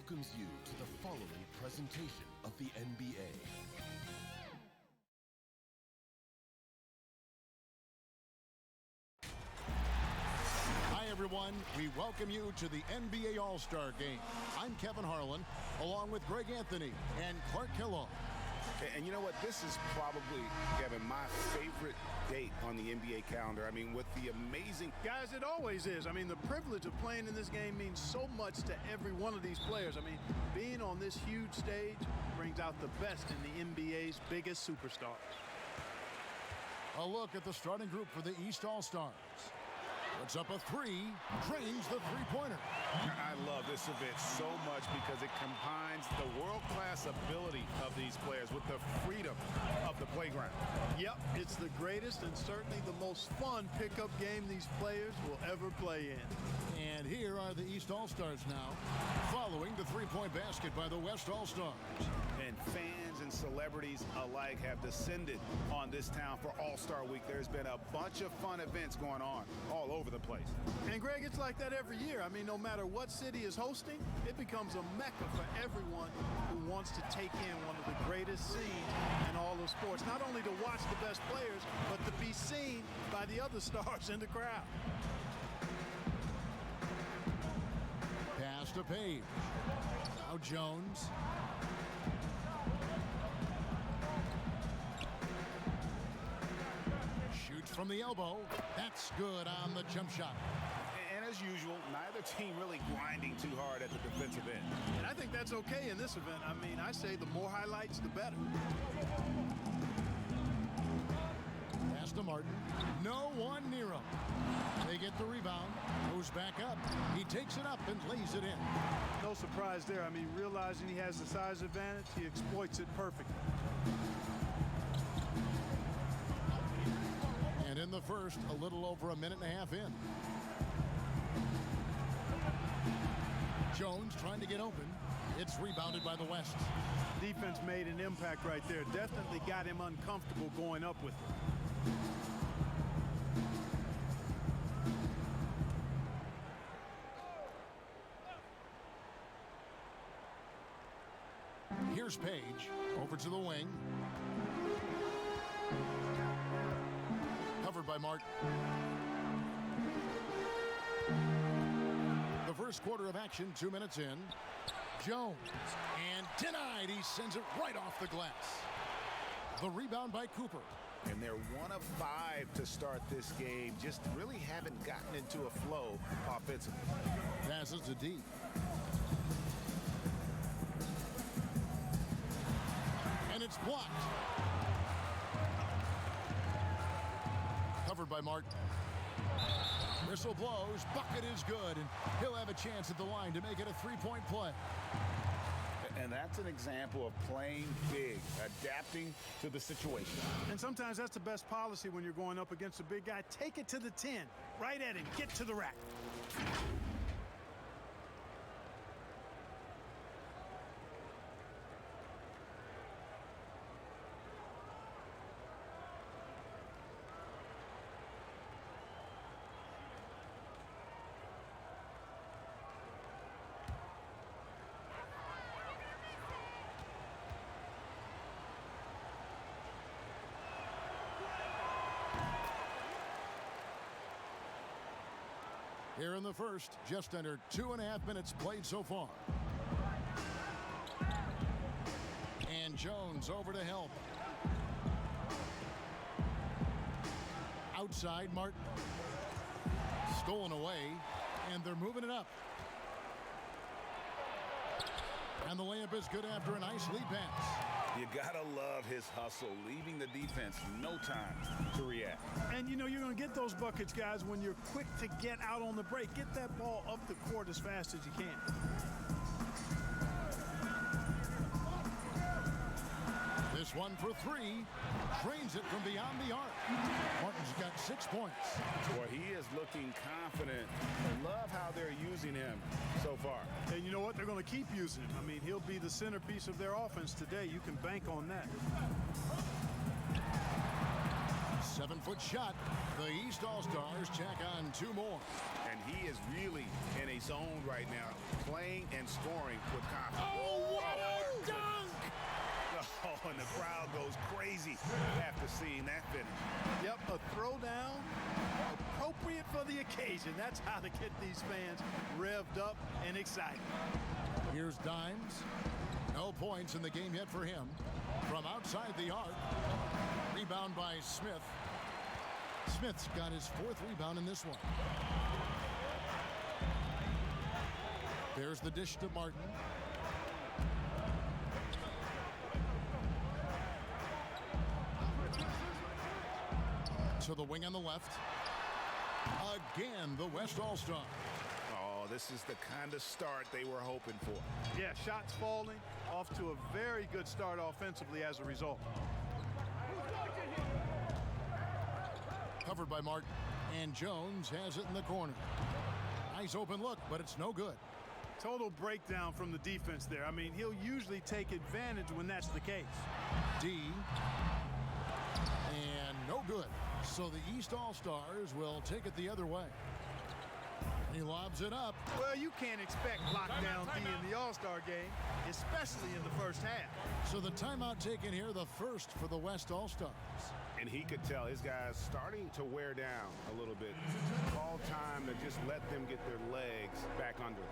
welcomes you to the following presentation of the NBA. Hi, everyone. We welcome you to the NBA All-Star Game. I'm Kevin Harlan, along with Greg Anthony and Clark Kellogg. And you know what? This is probably, Kevin, my favorite date on the NBA calendar. I mean, with the amazing... Guys, it always is. I mean, the privilege of playing in this game means so much to every one of these players. I mean, being on this huge stage brings out the best in the NBA's biggest superstars. A look at the starting group for the East All-Stars. Puts up a three, drains the three-pointer. I love this event so much because it combines the world-class ability of these players with the freedom of the playground. Yep, it's the greatest and certainly the most fun pickup game these players will ever play in. And here are the East All-Stars now, following the three-point basket by the West All-Stars. And fans and celebrities alike have descended on this town for All-Star Week. There's been a bunch of fun events going on all over the place. And Greg, it's like that every year. I mean, no matter what city is hosting, it becomes a mecca for everyone who wants to take in one of the greatest scenes in all of sports. Not only to watch the best players, but to be seen by the other stars in the crowd. Pass to Page. Now Jones. Shoots from the elbow. That's good on the jump shot. And as usual, neither team really grinding too hard at the defensive end. And I think that's okay in this event. I mean, I say the more highlights, the better. Pass to Martin. No one near him. They get the rebound. Goes back up. He takes it up and lays it in. No surprise there. I mean, realizing he has the size advantage, he exploits it perfectly. And in the first, a little over a minute and a half in. Jones trying to get open. It's rebounded by the West. Defense made an impact right there. Definitely got him uncomfortable going up with it. Here's Page over to the wing. Covered by Martin. The first quarter of action, 2 minutes in. Jones, and denied. He sends it right off the glass. The rebound by Cooper. And they're 1 of 5 to start this game. Just really haven't gotten into a flow offensively. Passes to D. And it's blocked. Covered by Martin. Whistle blows. Bucket is good. And he'll have a chance at the line to make it a three-point play. And that's an example of playing big, adapting to the situation. And sometimes that's the best policy when you're going up against a big guy. Take it to the 10. Right at him. Get to the rack. Here in the first, just under 2.5 minutes played so far. And Jones over to help. Outside, Martin. Stolen away, and they're moving it up. And the layup is good after a nice lead pass. You gotta love his hustle, leaving the defense no time to react. And you know you're going to get those buckets, guys, when you're quick to get out on the break. Get that ball up the court as fast as you can. This one for three. Drains it from beyond the arc. Martin's got 6 points. Boy, he is looking confident. I love how they're using him so far. And you know what? They're going to keep using him. I mean, he'll be the centerpiece of their offense today. You can bank on that. 7-foot shot. The East All-Stars tack on 2 more. And he is really in a zone right now, playing and scoring with confidence. Oh, what a dunk! Oh, and the crowd goes crazy after seeing that finish. Yep, a throwdown appropriate for the occasion. That's how to get these fans revved up and excited. Here's Dimes. No points in the game yet for him. From outside the arc. Rebound by Smith. Smith's got his 4th rebound in this one. There's the dish to Martin. To the wing on the left. Again, the West All-Star. Oh, this is the kind of start they were hoping for. Yeah, shots falling, off to a very good start offensively as a result. Covered by Martin. And Jones has it in the corner. Nice open look, but it's no good. Total breakdown from the defense there. I mean, he'll usually take advantage when that's the case. D. And no good. So the East All-Stars will take it the other way. He lobs it up. Well, you can't expect lockdown D in the All-Star game, especially in the first half. So the timeout taken here, the first for the West All-Stars. And he could tell his guys starting to wear down a little bit. Call time to just let them get their legs back under them.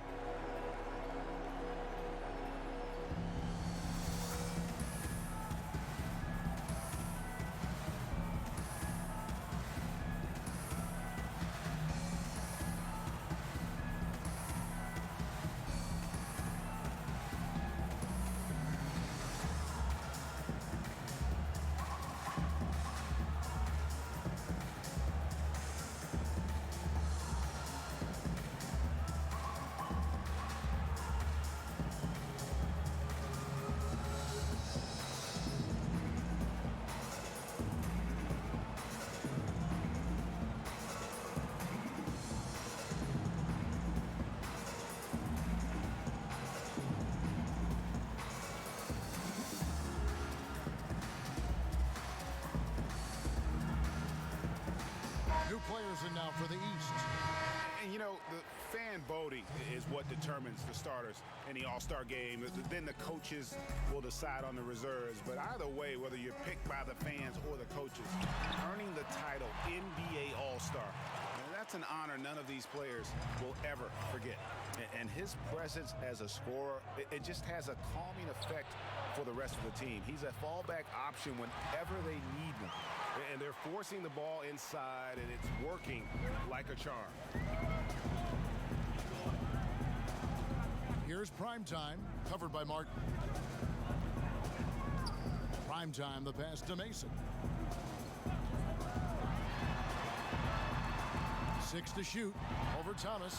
Players in now for the East. And you know, the fan voting is what determines the starters in the All-Star game. Then the coaches will decide on the reserves. But either way, whether you're picked by the fans or the coaches, earning the title NBA All-Star, that's an honor none of these players will ever forget. And his presence as a scorer, it just has a calming effect for the rest of the team. He's a fallback option whenever they need one. And they're forcing the ball inside, and it's working like a charm. Here's Primetime, covered by Martin. Primetime, the pass to Mason. 6 to shoot over Thomas.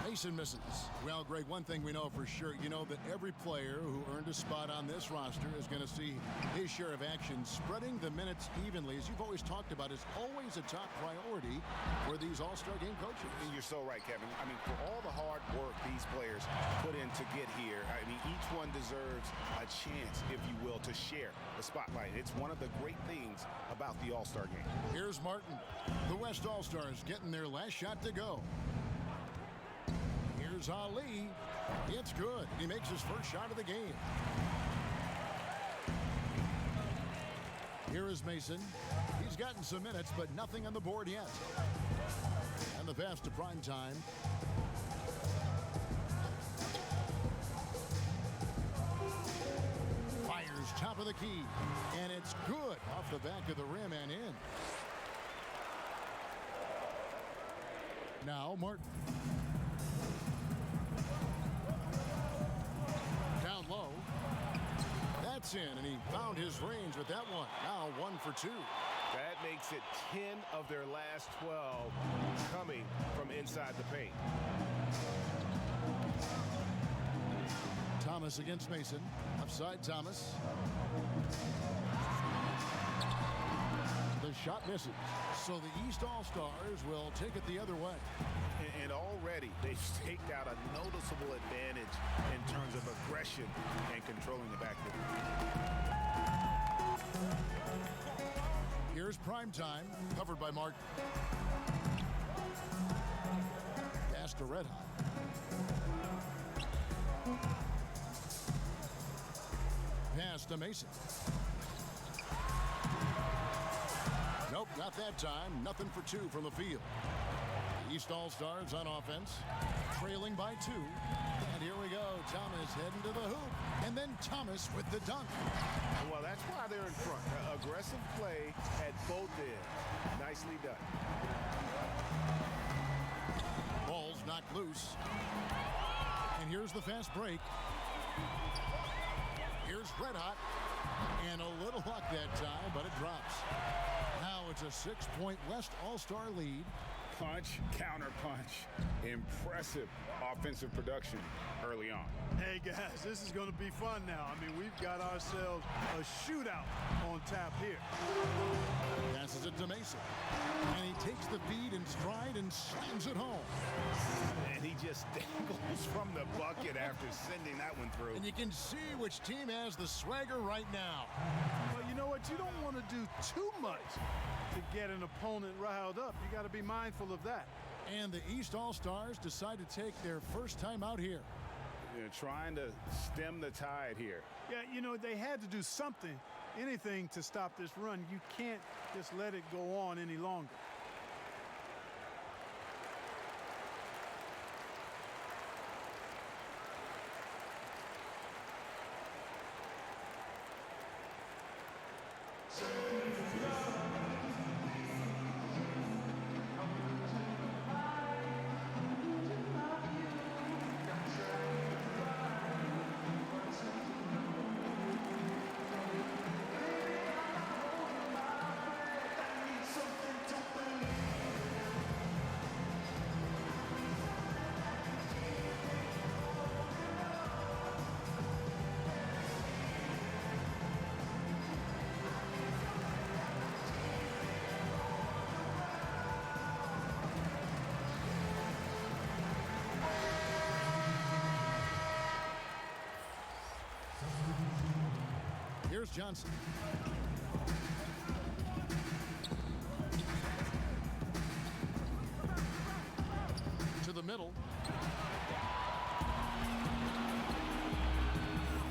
Mason misses. Well, Greg, one thing we know for sure, you know that every player who earned a spot on this roster is going to see his share of action. Spreading the minutes evenly, as you've always talked about, is always a top priority for these All-Star game coaches. And you're so right, Kevin. I mean, for all the hard work these players put in to get here, I mean, each one deserves a chance, if you will, to share the spotlight. It's one of the great things about the All-Star game. Here's Martin. The West All-Stars getting their last shot to go. Here's Ali. It's good. He makes his first shot of the game. Here is Mason. He's gotten some minutes, but nothing on the board yet. And the pass to Primetime. Fires top of the key. And it's good off the back of the rim and in. Now Martin. Down low. That's in, and he found his range with that one. Now 1 for 2. That makes it 10 of their last 12 coming from inside the paint. Thomas against Mason. Upside Thomas. The shot misses. So the East All-Stars will take it the other way. And already they've staked out a noticeable advantage in terms of aggression and controlling the backcourt. Here's prime time, covered by Mark. Pass to Red Hot. Pass to Mason. Nope, not that time. Nothing for two from the field. The East All-Stars on offense, trailing by 2. And here we go. Thomas heading to the hoop. And then Thomas with the dunk. Well, that's why they're in front. Aggressive play at both ends. Nicely done. Ball's knocked loose. And here's the fast break. Here's Red Hot. And a little luck that time, but it drops. Now it's a 6-point West All-Star lead. Punch, counter punch. Impressive offensive production early on. Hey, guys, this is going to be fun now. I mean, we've got ourselves a shootout on tap here. Passes it to Mason. And he takes the feed in stride and slams it home. And he just dangles from the bucket after sending that one through. And you can see which team has the swagger right now. Well, you know what? You don't want to do too much to get an opponent riled up. You got to be mindful of that. And the East All-Stars decide to take their first time out here. They're trying to stem the tide here. Yeah, you know, they had to do something, anything to stop this run. You can't just let it go on any longer. Here's Johnson. To the middle.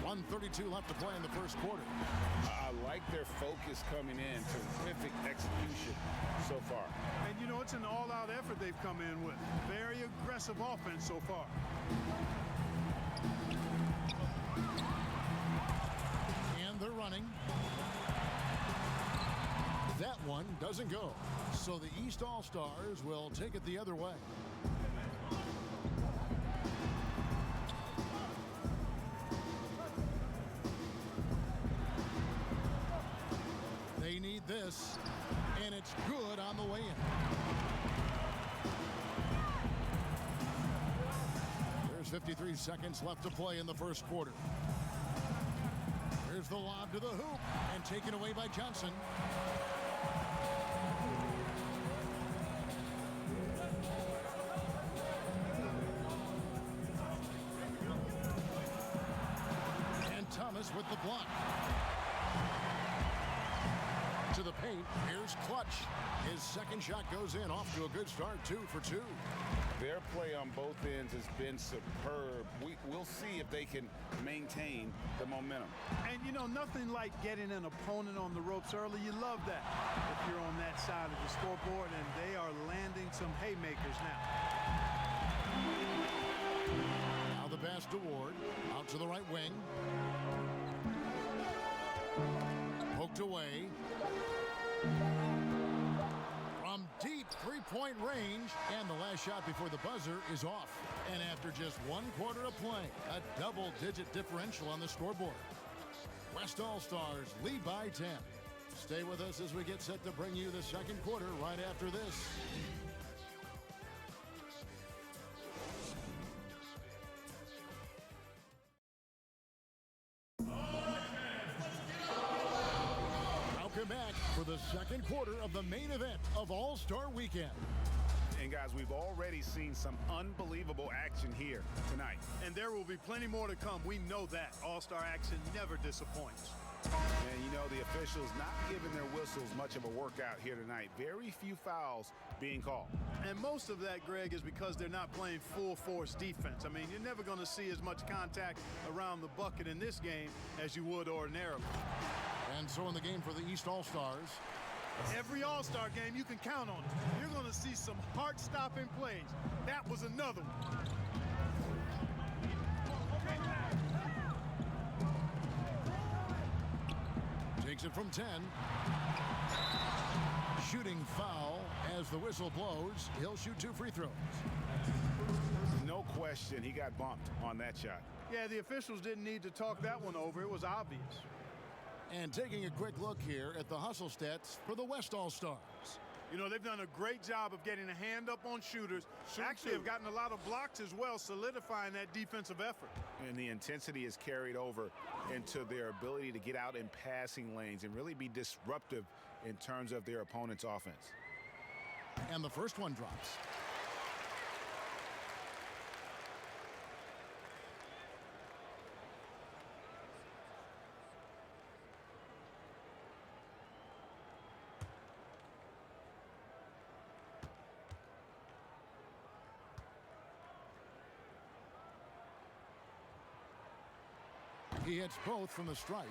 1:32 left to play in the first quarter. I like their focus coming in. Terrific execution so far. And, you know, it's an all-out effort they've come in with. Very aggressive offense so far. They're running. That one doesn't go. So the East All-Stars will take it the other way. They need this, and it's good on the way in. There's 53 seconds left to play in the first quarter. Here's the lob to the hoop and taken away by Johnson. And Thomas with the block. To the paint, here's Clutch. His second shot goes in, off to a good start, 2 for 2. Their play on both ends has been superb. We'll see if they can maintain the momentum. And, you know, nothing like getting an opponent on the ropes early. You love that if you're on that side of the scoreboard, and they are landing some haymakers now. Now the pass to Ward, out to the right wing. Poked away. From deep three-point range, and the last shot before the buzzer is off. And after just 1 quarter of play, a double-digit differential on the scoreboard. West All-Stars lead by 10. Stay with us as we get set to bring you the second quarter right after this. Welcome back for the second quarter of the main event of All-Star Weekend. And guys, we've already seen some unbelievable action here tonight. And there will be plenty more to come. We know that. All-Star action never disappoints. And you know, the officials not giving their whistles much of a workout here tonight. Very few fouls being called. And most of that, Greg, is because they're not playing full force defense. I mean, you're never going to see as much contact around the bucket in this game as you would ordinarily. And so in the game for the East All-Stars, every All-Star game, you can count on it. You're going to see some heart-stopping plays. That was another one. Takes it from 10. Shooting foul as the whistle blows. He'll shoot 2 free throws. No question, he got bumped on that shot. Yeah, the officials didn't need to talk that one over. It was obvious. And taking a quick look here at the hustle stats for the West All-Stars. You know, they've done a great job of getting a hand up on shooters. Actually have gotten a lot of blocks as well, solidifying that defensive effort. And the intensity is carried over into their ability to get out in passing lanes and really be disruptive in terms of their opponent's offense. And the first one drops. He hits both from the stripe.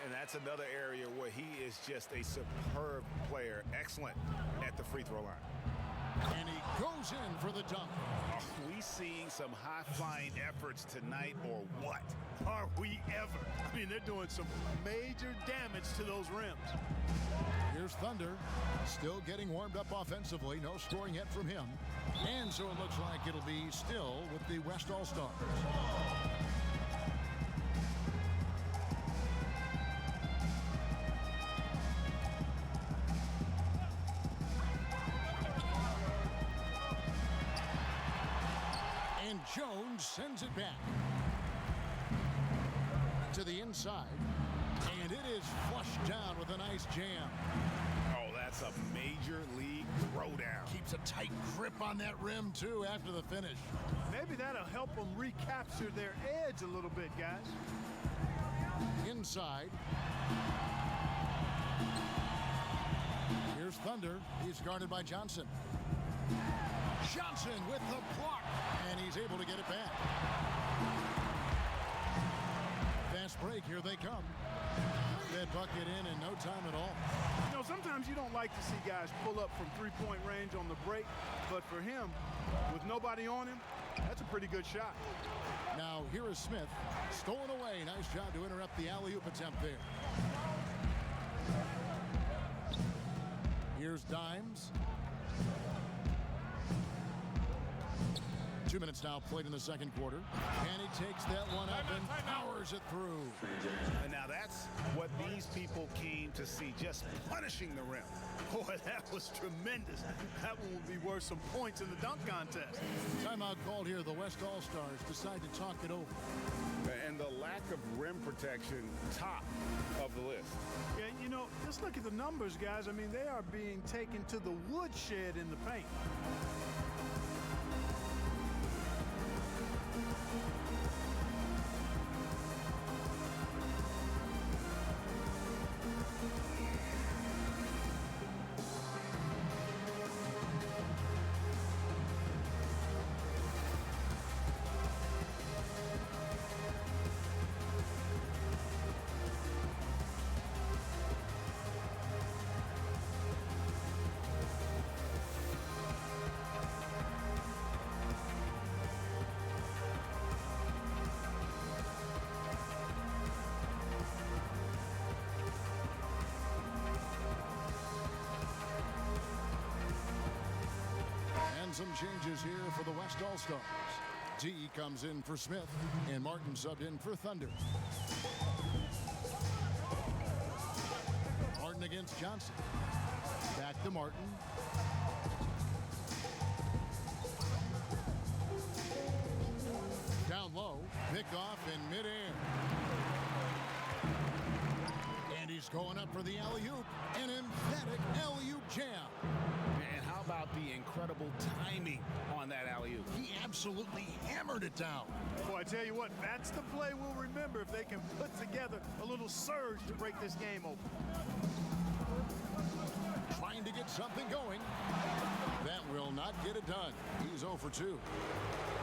And that's another area where he is just a superb player. Excellent at the free throw line. And he goes in for the dunk. Are we seeing some high-flying efforts tonight or what? Are we ever? I mean, they're doing some major damage to those rims. Here's Thunder, still getting warmed up offensively. No scoring yet from him. And so it looks like it'll be still with the West All-Stars. And Jones sends it back to the inside. And it is flushed down with a nice jam. Oh, that's a major league throwdown. Keeps a tight grip on that rim, too, after the finish. Maybe that'll help them recapture their edge a little bit, guys. Inside. Here's Thunder. He's guarded by Johnson. Johnson with the block. And he's able to get it back. Fast break. Here they come. That bucket in no time at all. You know, sometimes you don't like to see guys pull up from three-point range on the break, but for him, with nobody on him, that's a pretty good shot. Now here is Smith, stolen away. Nice job to interrupt the alley-oop attempt there. Here's Dimes. 2 minutes now played in the second quarter. And he takes that one up and powers it through. And now that's what these people came to see, just punishing the rim. Boy, that was tremendous. That one would be worth some points in the dunk contest. Timeout called here. The West All-Stars decide to talk it over. And the lack of rim protection, top of the list. Yeah, you know, just look at the numbers, guys. I mean, they are being taken to the woodshed in the paint. Some changes here for the West All-Stars. T comes in for Smith, and Martin subbed in for Thunder. Martin against Johnson. Back to Martin. Down low, picked off in midair. And he's going up for the alley-oop, an emphatic alley-oop jam. And how about the incredible timing on that alley-oop? He absolutely hammered it down. Boy, I tell you what, that's the play we'll remember if they can put together a little surge to break this game open. Trying to get something going. That will not get it done. He's 0 for 2.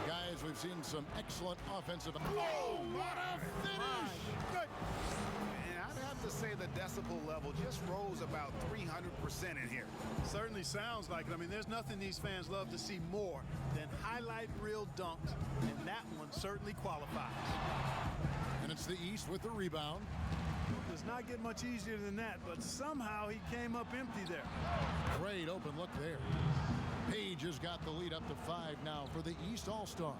Guys, we've seen some excellent offensive. Oh, what a finish! Good. And I'd have to say the decibel level just rose about 300% in here. Certainly sounds like it. I mean, there's nothing these fans love to see more than highlight reel dunks, and that one certainly qualifies. And it's the East with the rebound. Does not get much easier than that, but somehow he came up empty there. Great open look there. Page has got the lead up to 5 now for the East All-Stars.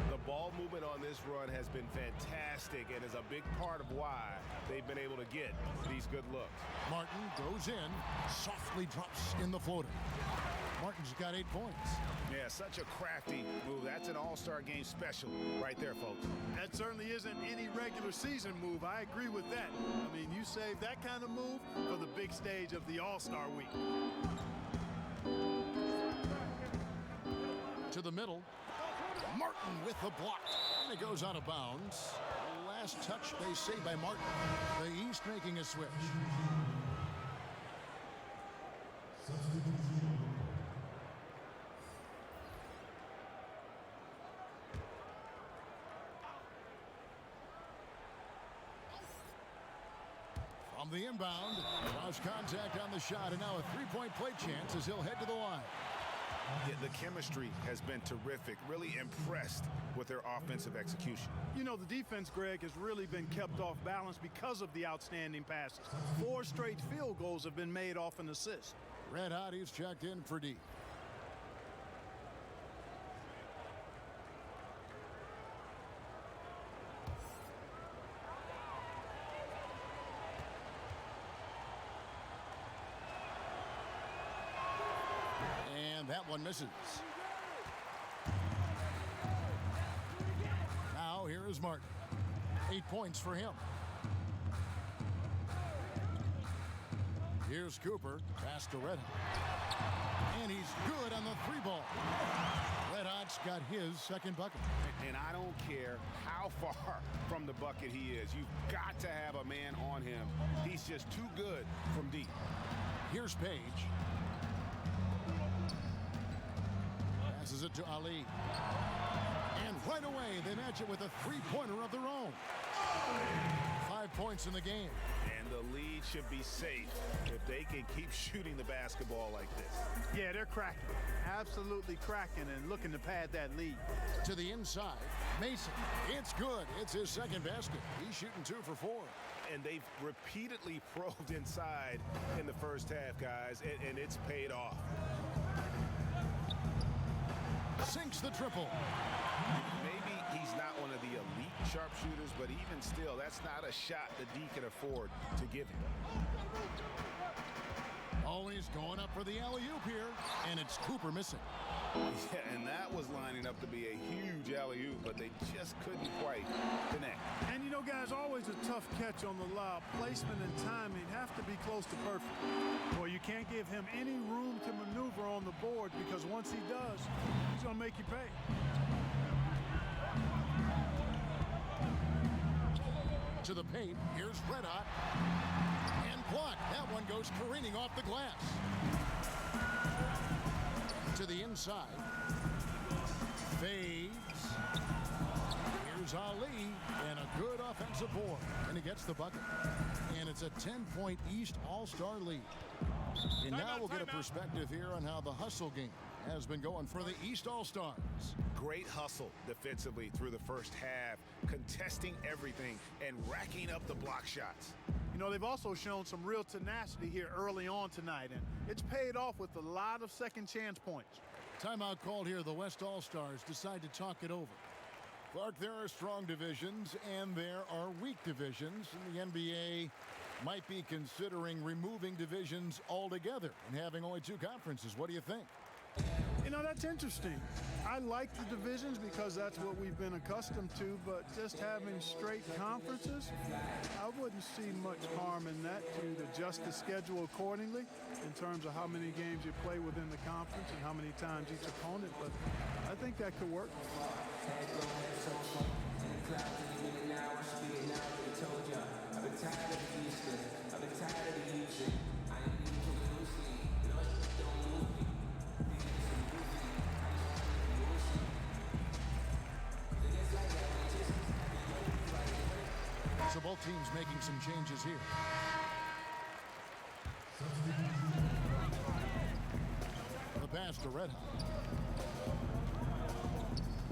The ball movement on this run has been fantastic and is a big part of why they've been able to get these good looks. Martin goes in, softly drops in the floater. Martin's got 8 points. Yeah, such a crafty move. That's an all-star game special right there, folks. That certainly isn't any regular season move. I agree with that. I mean, you save that kind of move for the big stage of the All-Star week. To the middle. Martin with the block. And it goes out of bounds. Last touch, they say, by Martin. The East making a switch. From the inbound, cross contact on the shot, and now a three-point play chance as he'll head to the line. Yeah, the chemistry has been terrific. Really impressed with their offensive execution. You know, the defense, Greg, has really been kept off balance because of the outstanding passes. 4 straight field goals have been made off an assist. Red Hot, he's checked in for D. And that one misses. Now here is Martin. 8 points for him. Here's Cooper. Pass to Red Hot. And he's good on the 3-ball. Red Hot's got his second bucket. And I don't care how far from the bucket he is. You've got to have a man on him. He's just too good from deep. Here's Page. Passes it to Ali. And right away, they match it with a three-pointer of their own. 5 points in the game. And the lead should be safe if they can keep shooting the basketball like this. Yeah, they're cracking. Absolutely cracking and looking to pad that lead. To the inside, Mason. It's good. It's his second basket. He's shooting 2 for 4. And they've repeatedly probed inside in the first half, guys, and it's paid off. Sinks the triple. Maybe he's not one of the elite sharpshooters, but even still, that's not a shot that D can afford to give him. Always going up for the alley-oop here, and it's Cooper missing. Yeah, and that was lining up to be a huge alley-oop, but they just couldn't quite connect. And you know, guys, always a tough catch on the lob. Placement and timing have to be close to perfect. Well, you can't give him any room to maneuver on the board because once he does, he's going to make you pay. To the paint, here's Red Hot. And blocked. That one goes careening off the glass. To the inside. Fades. Here's Ali. And a good offensive board. And he gets the bucket. And it's a 10-point East All-Star lead. And now we'll get a perspective here on how the hustle game has been going for the East All-Stars. Great hustle defensively through the first half, contesting everything and racking up the block shots. You know, they've also shown some real tenacity here early on tonight, and it's paid off with a lot of second chance points. Timeout called here. The West All-Stars decide to talk it over. Clark, there are strong divisions and there are weak divisions. And the NBA might be considering removing divisions altogether and having only 2 conferences. What do you think? You know, that's interesting. I like the divisions because that's what we've been accustomed to, but just having straight conferences, I wouldn't see much harm in that to adjust the schedule accordingly in terms of how many games you play within the conference and how many times each opponent, but I think that could work. So both teams making some changes here. The pass to Red Hot.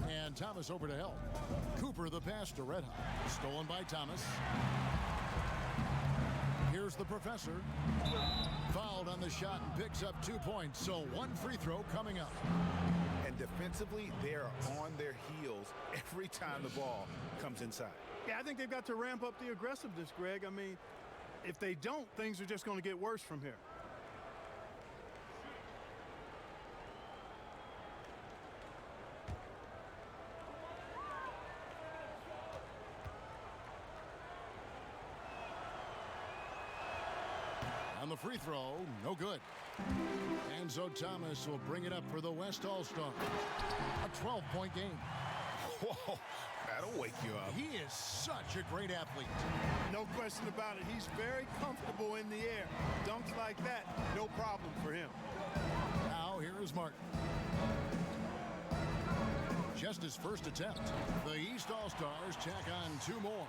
And Thomas over to help. Cooper the pass to Red Hot. Stolen by Thomas. Here's the professor. Fouled on the shot and picks up 2 points. So one free throw coming up. And defensively, they're on their heels every time the ball comes inside. Yeah, I think they've got to ramp up the aggressiveness, Greg. I mean, if they don't, things are just going to get worse from here. On the free throw, no good. And so Thomas will bring it up for the West All-Stars. A 12-point game. Whoa, that'll wake you up. He is such a great athlete. No question about it. He's very comfortable in the air. Dunks like that, no problem for him. Now here is Martin. Just his first attempt. The East All-Stars tack on 2 more.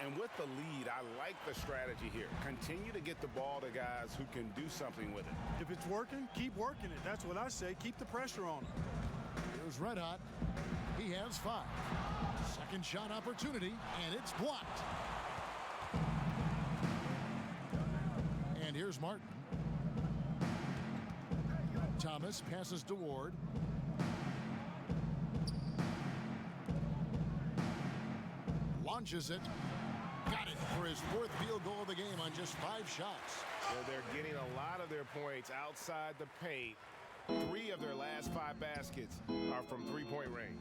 And with the lead, I like the strategy here. Continue to get the ball to guys who can do something with it. If it's working, keep working it. That's what I say. Keep the pressure on him. Here's Red Hot. He has 5. Second shot opportunity, and it's blocked. And here's Martin. Thomas passes to Ward. Launches it. Got it for his 4th field goal of the game on just 5 shots. So they're getting a lot of their points outside the paint. 3 of their last 5 baskets are from 3-point range.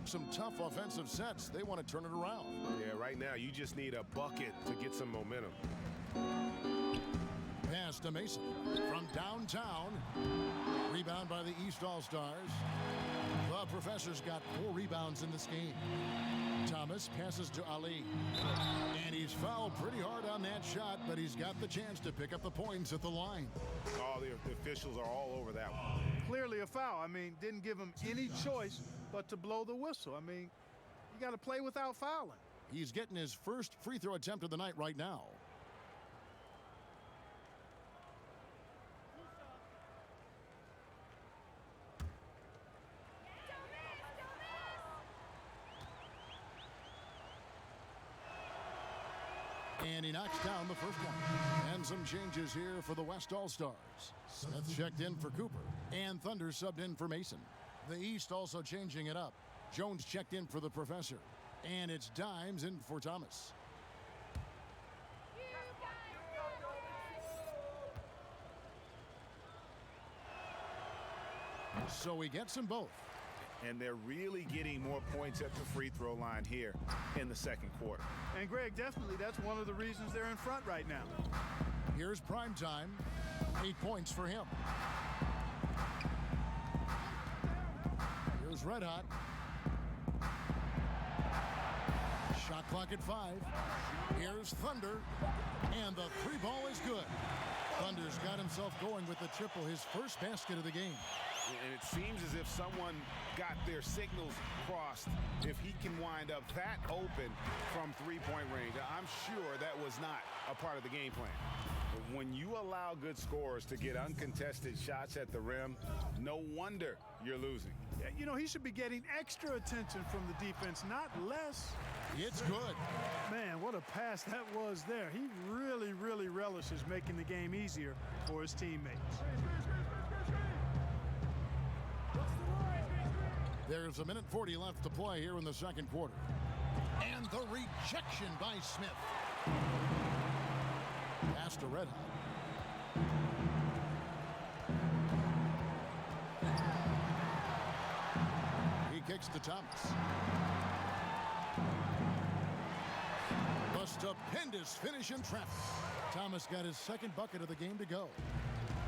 Some tough offensive sets. They want to turn it around. Yeah, right now you just need a bucket to get some momentum. Pass to Mason from downtown. Rebound by the East All-Stars. The professor's got 4 rebounds in this game. Thomas passes to Ali. And he's fouled pretty hard on that shot, but he's got the chance to pick up the points at the line. Oh, the officials are all over that one. Clearly a foul. I mean, didn't give him any choice but to blow the whistle. I mean, you got to play without fouling. He's getting his first free throw attempt of the night right now. And he knocks down the first one. And some changes here for the West All-Stars. Smith checked in for Cooper. And Thunder subbed in for Mason. The East also changing it up. Jones checked in for the professor. And it's Dimes in for Thomas. So he gets them both. And they're really getting more points at the free throw line here in the second quarter. And Greg, definitely that's one of the reasons they're in front right now. Here's prime time. 8 points for him. Here's Red Hot. Shot clock at 5. Here's Thunder. And the 3 ball is good. Thunder's got himself going with the triple, his first basket of the game. And it seems as if someone got their signals crossed. If he can wind up that open from 3-point range, I'm sure that was not a part of the game plan. But when you allow good scorers to get uncontested shots at the rim, no wonder you're losing. Yeah, you know, he should be getting extra attention from the defense, not less. It's good. Man, what a pass that was there. He really, really relishes making the game easier for his teammates. There's 1:40 left to play here in the second quarter. And the rejection by Smith. Pass to Red Hot. He kicks to Thomas. A stupendous finish in traffic. Thomas got his second bucket of the game to go.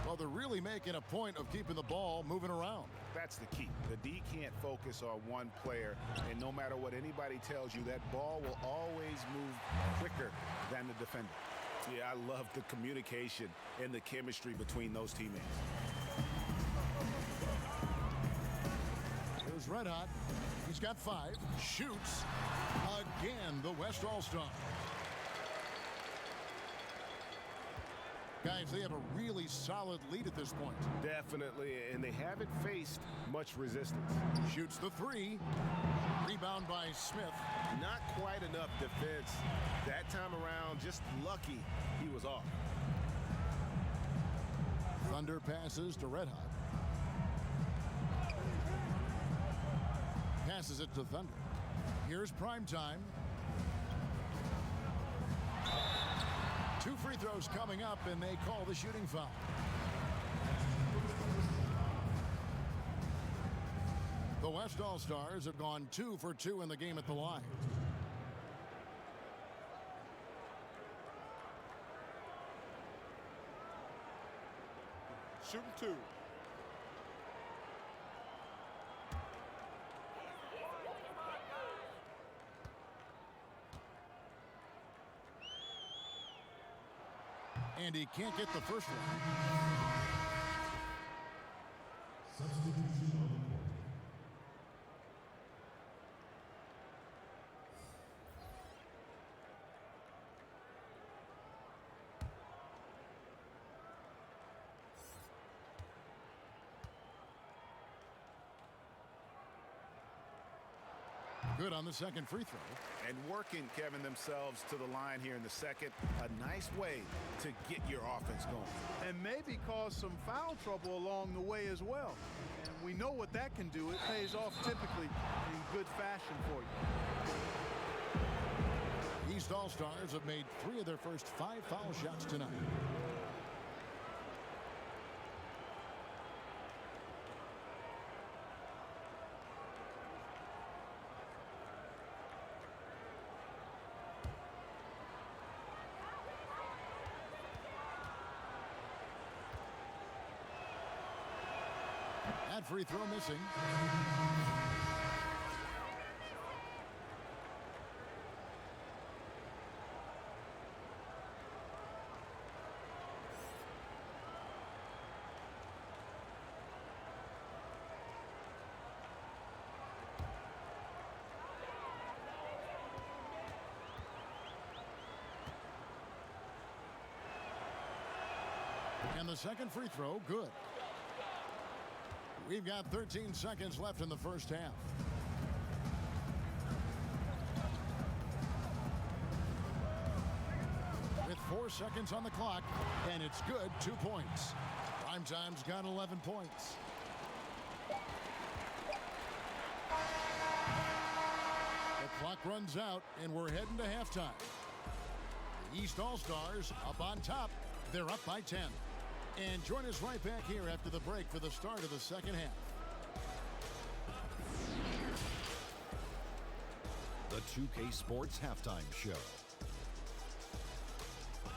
Well, they're really making a point of keeping the ball moving around. That's the key. The D can't focus on one player, and no matter what anybody tells you, that ball will always move quicker than the defender. Yeah, I love the communication and the chemistry between those teammates. Here's Red Hot. He's got 5. Shoots. Again, the West All-Star. Guys, they have a really solid lead at this point. Definitely, and they haven't faced much resistance. Shoots the three. Rebound by Smith. Not quite enough defense. That time around, just lucky he was off. Thunder passes to Red Hot. Passes it to Thunder. Here's prime time. 2 free throws coming up, and they call the shooting foul. The West All-Stars have gone 2 for 2 in the game at the line. Shooting 2. And he can't get the first one. Substitution on the court. Good on the second free throw. And working, Kevin, themselves to the line here in the second. A nice way to get your offense going. And maybe cause some foul trouble along the way as well. And we know what that can do. It pays off typically in good fashion for you. East All-Stars have made 3 of their first 5 foul shots tonight. That free throw missing. And the second free throw, good. We've got 13 seconds left in the first half. With 4 seconds on the clock, and it's good, 2 points. Primetime's got 11 points. The clock runs out, and we're heading to halftime. The East All-Stars up on top. They're up by 10. And join us right back here after the break for the start of the second half. The 2K Sports Halftime Show.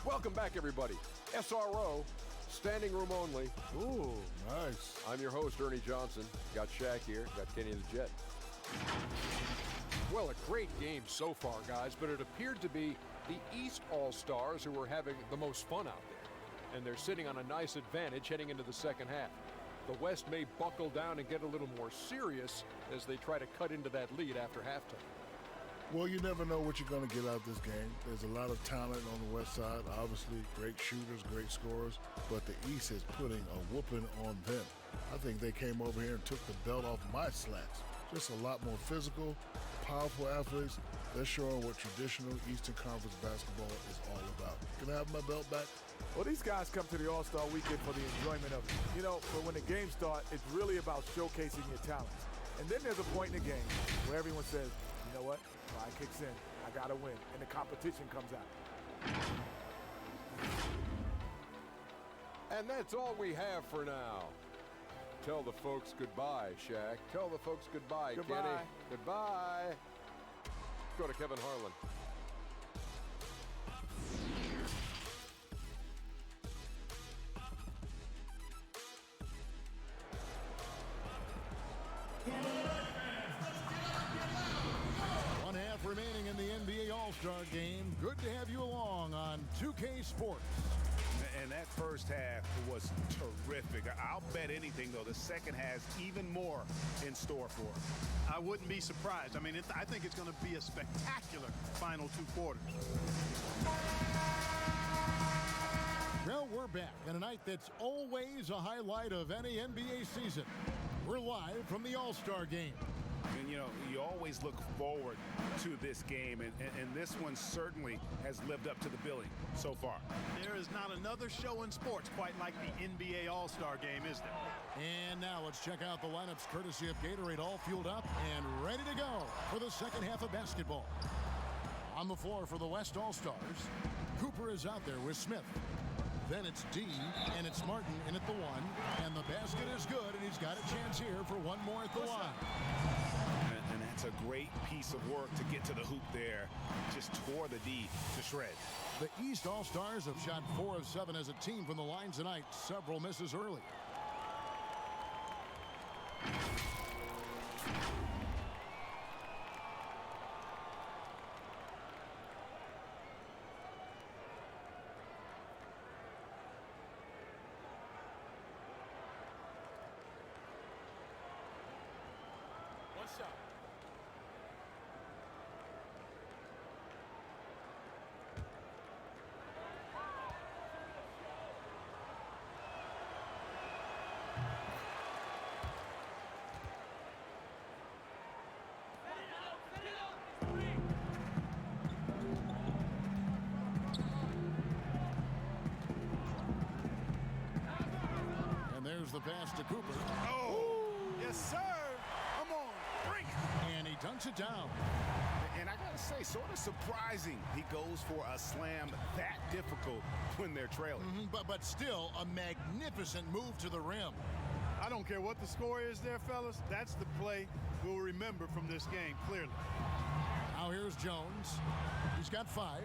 Welcome back, everybody. SRO, standing room only. Ooh, nice. I'm your host, Ernie Johnson. Got Shaq here. Got Kenny the Jet. Well, a great game so far, guys, but it appeared to be the East All-Stars who were having the most fun out there. And they're sitting on a nice advantage heading into the second half. The West may buckle down and get a little more serious as they try to cut into that lead after halftime. Well, you never know what you're going to get out of this game. There's a lot of talent on the West side. Obviously, great shooters, great scorers. But the East is putting a whooping on them. I think they came over here and took the belt off my slacks. Just a lot more physical, powerful athletes. They're showing what traditional Eastern Conference basketball is all about. Can I have my belt back? Well, these guys come to the All-Star Weekend for the enjoyment of it. You know, but when the games start, it's really about showcasing your talents. And then there's a point in the game where everyone says, you know what? Pride kicks in. I got to win. And the competition comes out. And that's all we have for now. Tell the folks goodbye, Shaq. Tell the folks goodbye, Goodbye. Kenny. Goodbye. Go to Kevin Harlan. One half remaining in the NBA All-Star game. Good to have you along on 2K Sports. And that first half was terrific. I'll bet anything, though, the second has even more in store for us. I wouldn't be surprised. I mean, I think it's going to be a spectacular final 2 quarters. Well, we're back on a night that's always a highlight of any NBA season. We're live from the All-Star game. And, you know, you always look forward to this game, and this one certainly has lived up to the billing so far. There is not another show in sports quite like the NBA All-Star game, is there? And now let's check out the lineups courtesy of Gatorade, all fueled up and ready to go for the second half of basketball. On the floor for the West All-Stars, Cooper is out there with Smith. Then it's Dean, and it's Martin in at the one, and the basket is good, and he's got a chance here for one more at the line. And that's a great piece of work to get to the hoop there. Just tore the D to shreds. The East All-Stars have shot 4 of 7 as a team from the line tonight, several misses early. One shot. And there's the pass to Cooper. Oh! Yes, sir. Come on, break. And he dunks it down. And I gotta say, sort of surprising he goes for a slam that difficult when they're trailing. But still a magnificent move to the rim. I don't care what the score is there, fellas. That's the play we'll remember from this game, clearly. Now here's Jones. He's got 5.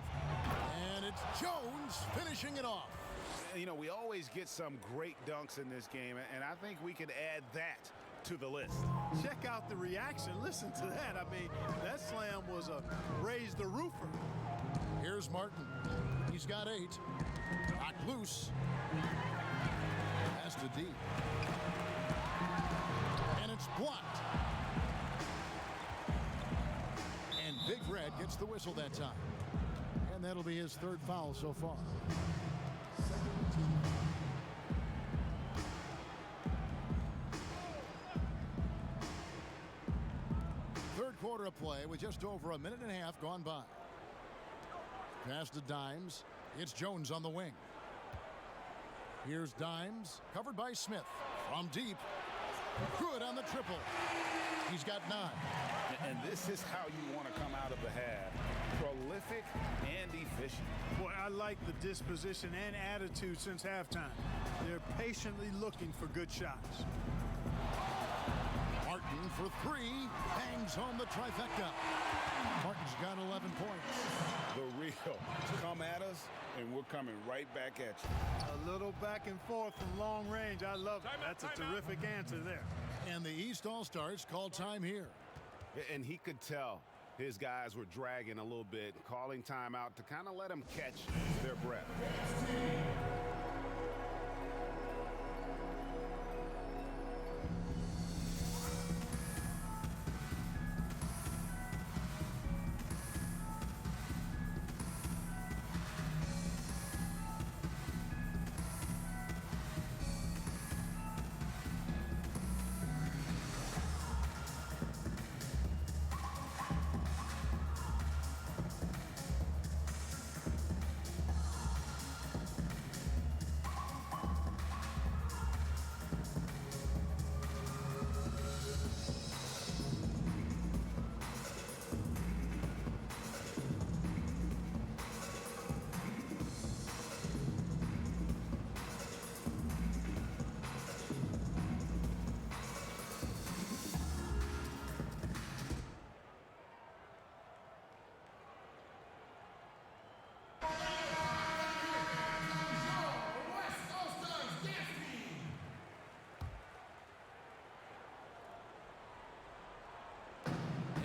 And it's Jones finishing it off. You know, we always get some great dunks in this game, and I think we could add that to the list. Check out the reaction. Listen to that. I mean, that slam was a raise the roofer. Here's Martin. He's got 8. Knocked loose. Pass to D. And it's blocked. And Big Red gets the whistle that time. And that'll be his 3rd foul so far. Third quarter of play with just over a minute and a half gone by. Pass to Dimes. It's Jones on the wing. Here's Dimes, covered by Smith. From deep. Good on the triple. He's got 9. And this is how you want to come out of the half. Prolific and efficient. Boy, I like the disposition and attitude since halftime. They're patiently looking for good shots. Martin for 3. Hangs home the trifecta. Martin's got 11 points. The real. Come at us, and we're coming right back at you. A little back and forth from long range. I love it. That's a terrific answer there. And the East All-Stars call time here. And he could tell his guys were dragging a little bit, calling timeout to kind of let them catch their breath.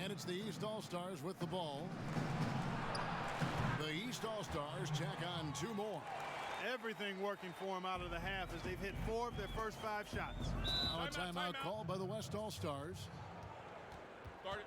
And it's the East All-Stars with the ball. The East All-Stars check on 2 more. Everything working for them out of the half as they've hit 4 of their first 5 shots. Now a timeout called by the West All-Stars. Start it.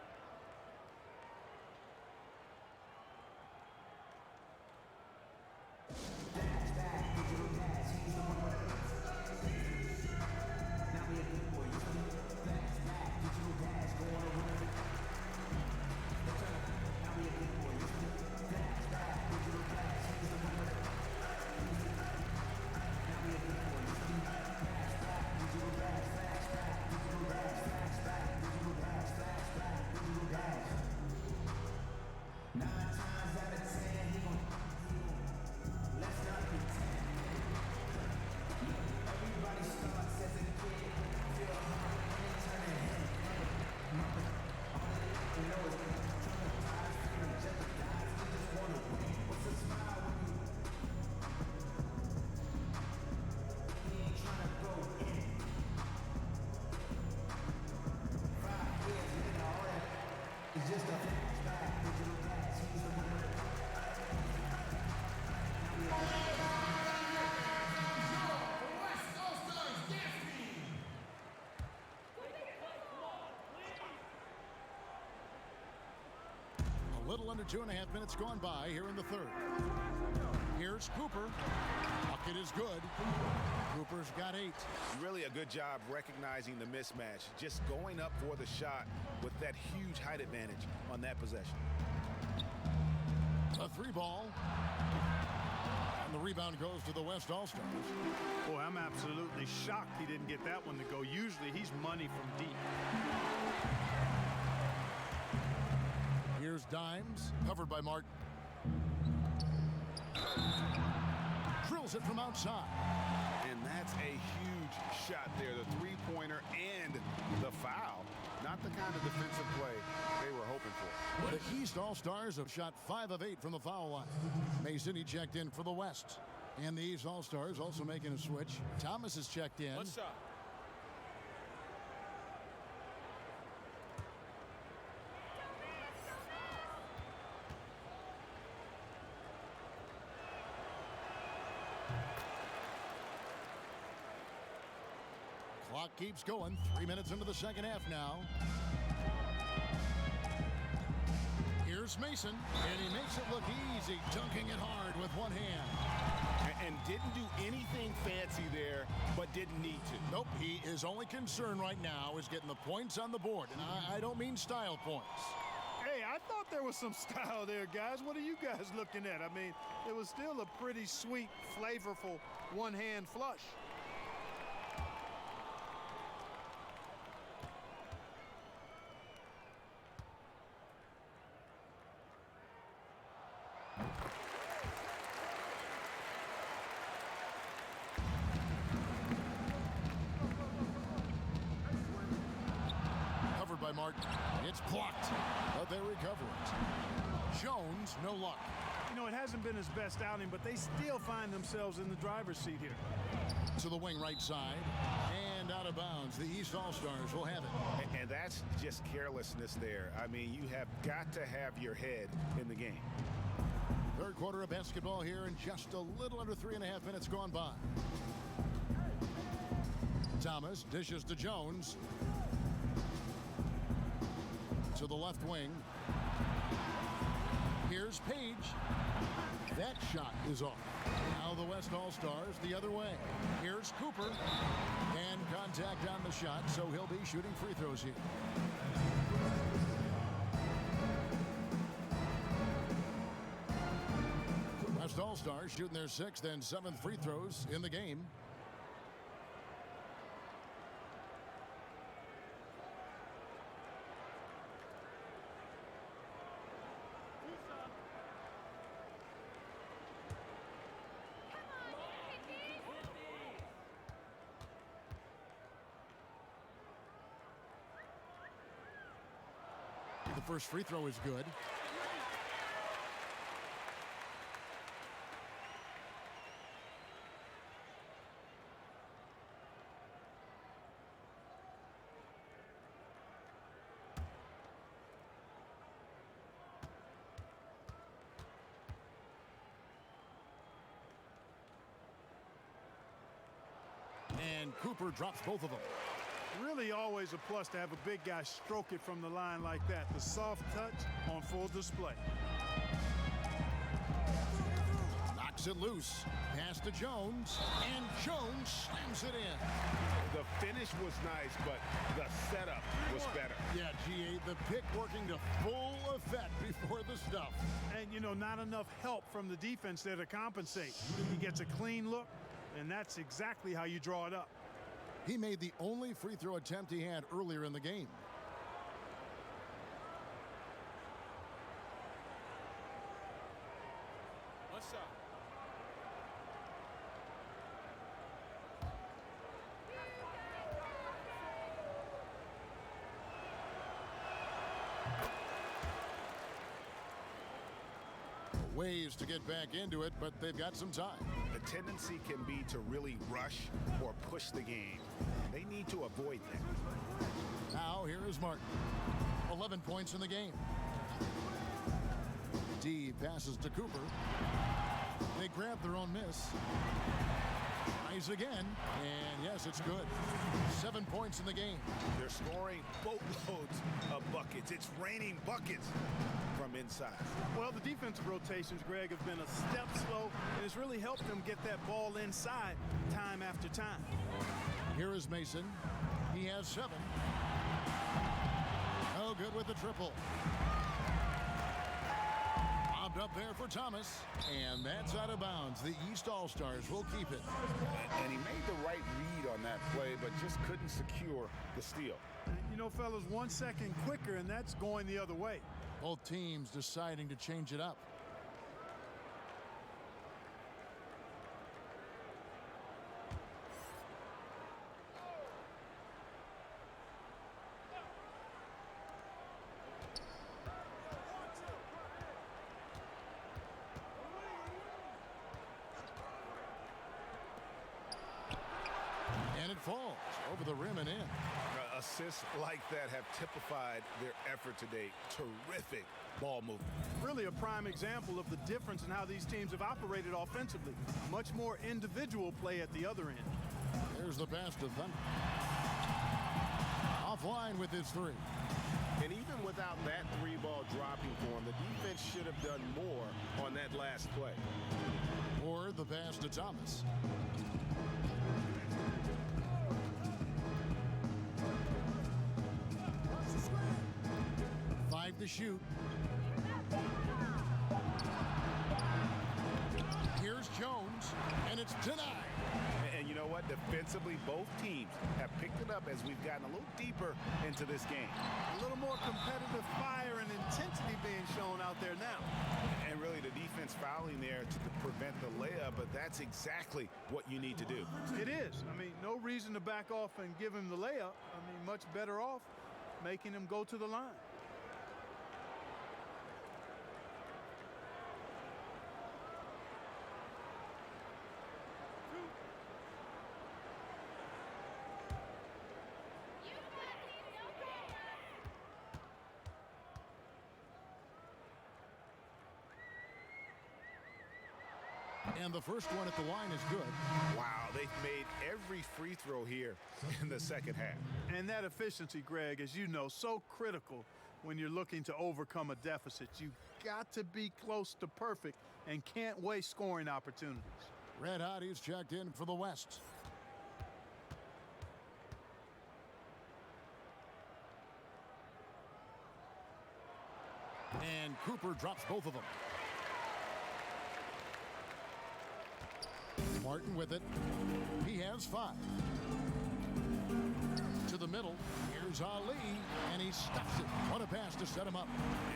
Little under 2.5 minutes gone by here in the third. Here's Cooper. Bucket is good. Cooper's got 8. Really a good job recognizing the mismatch. Just going up for the shot with that huge height advantage on that possession. A 3-ball. And the rebound goes to the West All-Stars. Boy, I'm absolutely shocked he didn't get that one to go. Usually he's money from deep. Here's Dimes, covered by Martin. Drills it from outside. And that's a huge shot there. The three-pointer and the foul. Not the kind of defensive play they were hoping for. The East All-Stars have shot 5 of 8 from the foul line. Mason, he checked in for the West. And the East All-Stars also making a switch. Thomas has checked in. One shot. Clock keeps going. 3 minutes into the second half now. Here's Mason, and he makes it look easy, dunking it hard with one hand. And didn't do anything fancy there, but didn't need to. Nope, his only concern right now is getting the points on the board. And I don't mean style points. Hey, I thought there was some style there, guys. What are you guys looking at? I mean, it was still a pretty sweet, flavorful one-hand flush. Covered by Martin. It's blocked, but they recover it. Jones, no luck. You know, it hasn't been his best outing, but they still find themselves in the driver's seat here. To the wing right side, and out of bounds. The East All-Stars will have it. And that's just carelessness there. I mean, you have got to have your head in the game. Third quarter of basketball here, and just a little under 3.5 minutes gone by. Thomas dishes to Jones. To the left wing. Here's Page. That shot is off. Now the West All-Stars the other way. Here's Cooper. And contact on the shot, so he'll be shooting free throws here. West All-Stars shooting their 6th and 7th free throws in the game. The first free throw is good. And Cooper drops both of them. Really always a plus to have a big guy stroke it from the line like that. The soft touch on full display. Knocks it loose. Pass to Jones. And Jones slams it in. The finish was nice, but the setup was better. Yeah, GA, the pick working to full effect before the stuff. And, you know, not enough help from the defense there to compensate. He gets a clean look, and that's exactly how you draw it up. He made the only free throw attempt he had earlier in the game. One shot. Ways to get back into it, but they've got some time. The tendency can be to really rush or push the game. They need to avoid that. Now here is Martin. 11 points in the game. D passes to Cooper. They grab their own miss. Tries again, and yes, it's good. 7 points in the game. They're scoring boatloads of buckets. It's raining buckets from inside. Well, the defensive rotations, Greg, have been a step slow, and it's really helped them get that ball inside time after time. Here is Mason. He has 7. No good with the triple. Lobbed up there for Thomas, and that's out of bounds. The East All-Stars will keep it. And he made the right read on that play, but just couldn't secure the steal. You know, fellas, 1 second quicker, and that's going the other way. Both teams deciding to change it up. And it falls over the rim and in. Assists like that have typified their effort today. Terrific ball movement. Really a prime example of the difference in how these teams have operated offensively. Much more individual play at the other end. There's the pass to Thunder. Offline with his 3. And even without that 3-ball dropping for him, the defense should have done more on that last play. Or the pass to Thomas. To shoot. Here's Jones, and it's denied. And you know what? Defensively, both teams have picked it up as we've gotten a little deeper into this game. A little more competitive fire and intensity being shown out there now. And really, the defense fouling there to prevent the layup, but that's exactly what you need to do. It is. I mean, no reason to back off and give him the layup. I mean, much better off making him go to the line. And the first one at the line is good. Wow, they've made every free throw here in the second half. And that efficiency, Greg, as you know, so critical when you're looking to overcome a deficit. You've got to be close to perfect and can't waste scoring opportunities. Red Hotties checked in for the West. And Cooper drops both of them. Martin with it. He has 5. To the middle. Here's Ali, and he stuffs it. What a pass to set him up.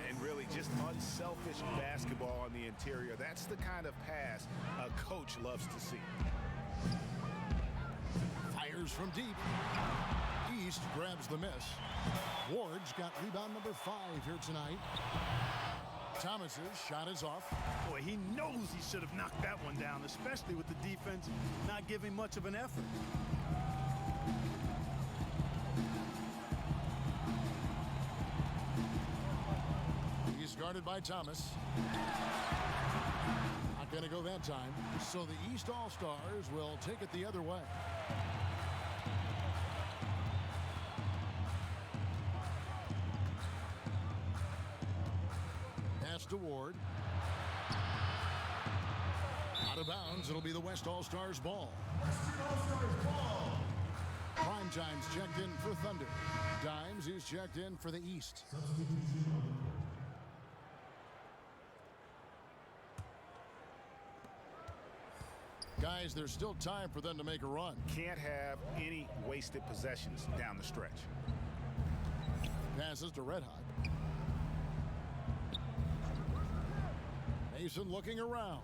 And really just unselfish basketball on the interior. That's the kind of pass a coach loves to see. Fires from deep. East grabs the miss. Ward's got rebound number 5 here tonight. Thomas's shot is off. Boy, he knows he should have knocked that one down, especially with the defense not giving much of an effort. He's guarded by Thomas. Not going to go that time. So the East All-Stars will take it the other way. To Ward. Out of bounds. It'll be the West All-Stars ball. Prime Time's checked in for Thunder. Dimes is checked in for the East. Guys, there's still time for them to make a run. Can't have any wasted possessions down the stretch. Passes to Red Hot. Mason looking around.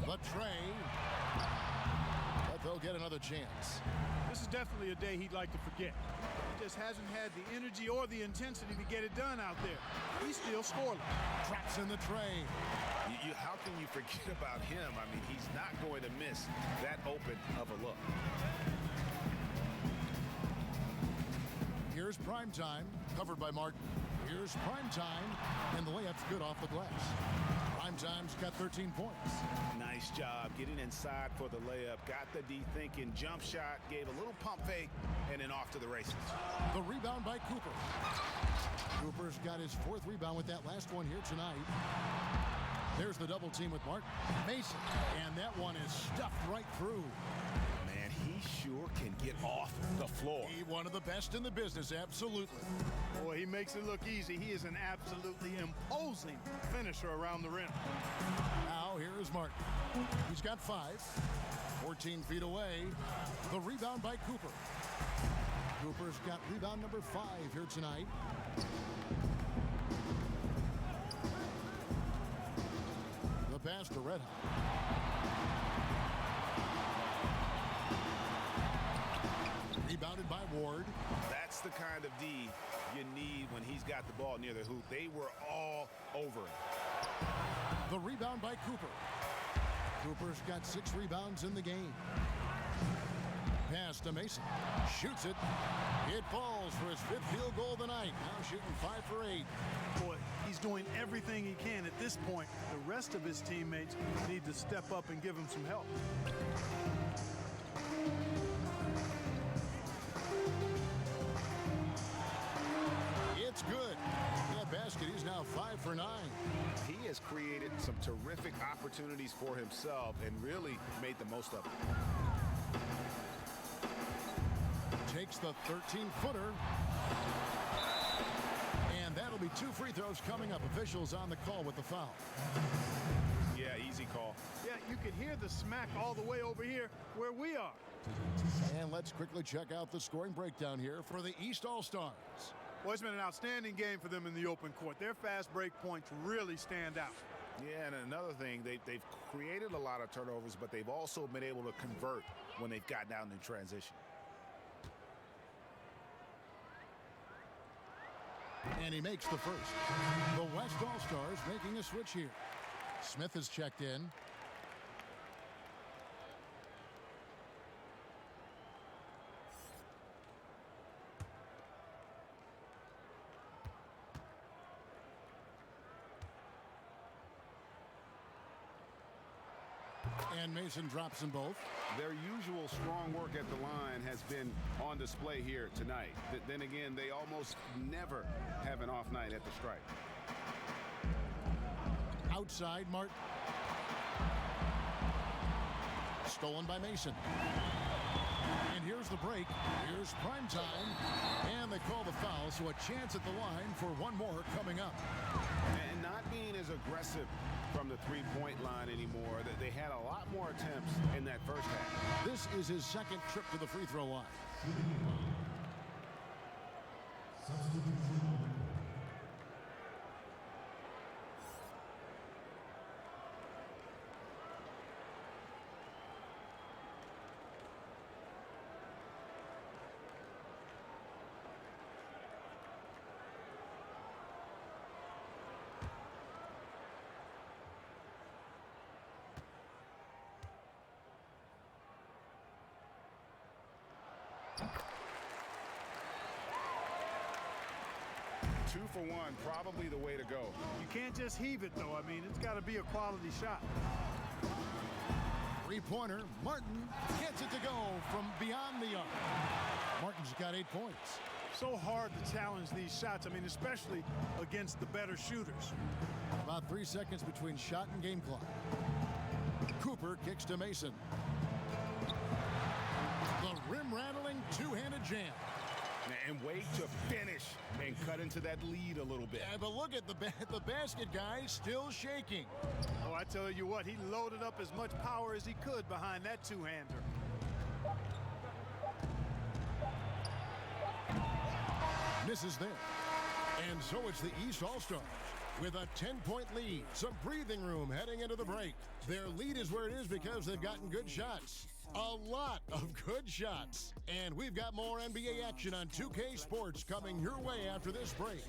The tray. But they'll get another chance. This is definitely a day he'd like to forget. He just hasn't had the energy or the intensity to get it done out there. He's still scoreless. Traps in the tray. How can you forget about him? I mean, he's not going to miss that open of a look. Here's Prime Time, covered by Martin. Here's Prime Time, and the layup's good off the glass. Primetime's got 13 points. Nice job getting inside for the layup. Got the D thinking. Jump shot. Gave a little pump fake. And then off to the races. The rebound by Cooper. Cooper's got his 4th rebound with that last one here tonight. There's the double team with Martin. Mason. And that one is stuffed right through. Man, he sure can get off the floor. He one of the best in the business, absolutely. Boy, he makes it look easy. He is an absolutely imposing finisher around the rim. Now here is Martin. He's got 5. 14 feet away. The rebound by Cooper. Cooper's got rebound number 5 here tonight. The pass to Red Hot. Rebounded by Ward. That's the kind of D you need when he's got the ball near the hoop. They were all over it. The rebound by Cooper. Cooper's got 6 rebounds in the game. Pass to Mason. Shoots it. It falls for his 5th field goal of the night. Now shooting 5 for 8. Boy, he's doing everything he can at this point. The rest of his teammates need to step up and give him some help. It's good. That basket, he's now 5 for 9. He has created some terrific opportunities for himself and really made the most of it. Takes the 13-footer. And that'll be 2 free throws coming up. Officials on the call with the foul. Yeah, easy call. Yeah, you could hear the smack all the way over here where we are. And let's quickly check out the scoring breakdown here for the East All-Stars. Well, it's been an outstanding game for them in the open court. Their fast break points really stand out. Yeah, and another thing, they've created a lot of turnovers, but they've also been able to convert when they've gotten out in transition. And he makes the first. The West All-Stars making a switch here. Smith is checked in. And Mason drops them both. Their usual strong work at the line has been on display here tonight. Then again, they almost never have an off night at the stripe. Outside, Martin. Stolen by Mason. And here's the break. Here's Primetime. And they call the foul, so a chance at the line for one more coming up. And not being as aggressive from the three-point line anymore. They had a lot more attempts in that first half. This is his 2nd trip to the free throw line. Two for one, probably the way to go. You can't just heave it, though. I mean, it's got to be a quality shot. Three-pointer. Martin gets it to go from beyond the arc. Martin's got 8 points. So hard to challenge these shots. I mean, especially against the better shooters. About 3 seconds between shot and game clock. Cooper kicks to Mason. The rim-rattling two-handed jam. And wait to finish and cut into that lead a little bit. Yeah, but look at the basket guy still shaking. Oh, I tell you what, he loaded up as much power as he could behind that two-hander. Misses there. And so it's the East All-Stars with a 10-point lead. Some breathing room heading into the break. Their lead is where it is because they've gotten good shots. A lot of good shots. And we've got more NBA action on 2K Sports coming your way after this break.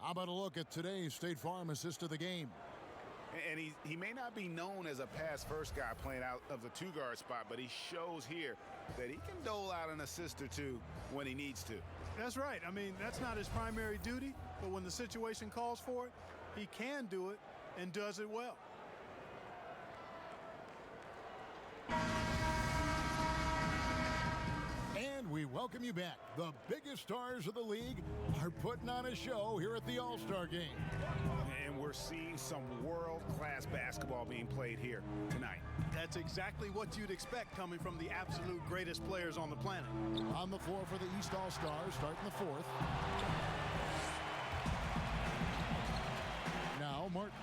How about a look at today's State Farm assist of the game? And he may not be known as a pass-first guy playing out of the two-guard spot, but he shows here that he can dole out an assist or two when he needs to. That's right. I mean, that's not his primary duty, but when the situation calls for it, he can do it and does it well. And we welcome you back. The biggest stars of the league are putting on a show here at the All-Star Game. And we're seeing some world-class basketball being played here tonight. That's exactly what you'd expect coming from the absolute greatest players on the planet. On the floor for the East All-Stars, starting the fourth. Now Martin.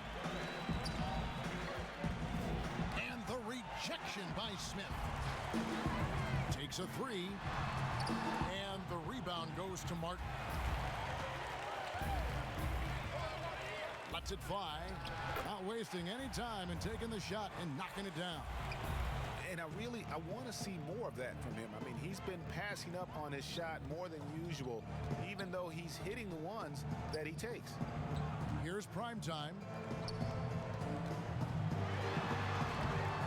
And the rejection by Smith. Takes a three. And the rebound goes to Martin. Lets it fly. Not wasting any time and taking the shot and knocking it down. And I want to see more of that from him. I mean, he's been passing up on his shot more than usual, even though he's hitting the ones that he takes. Here's prime time.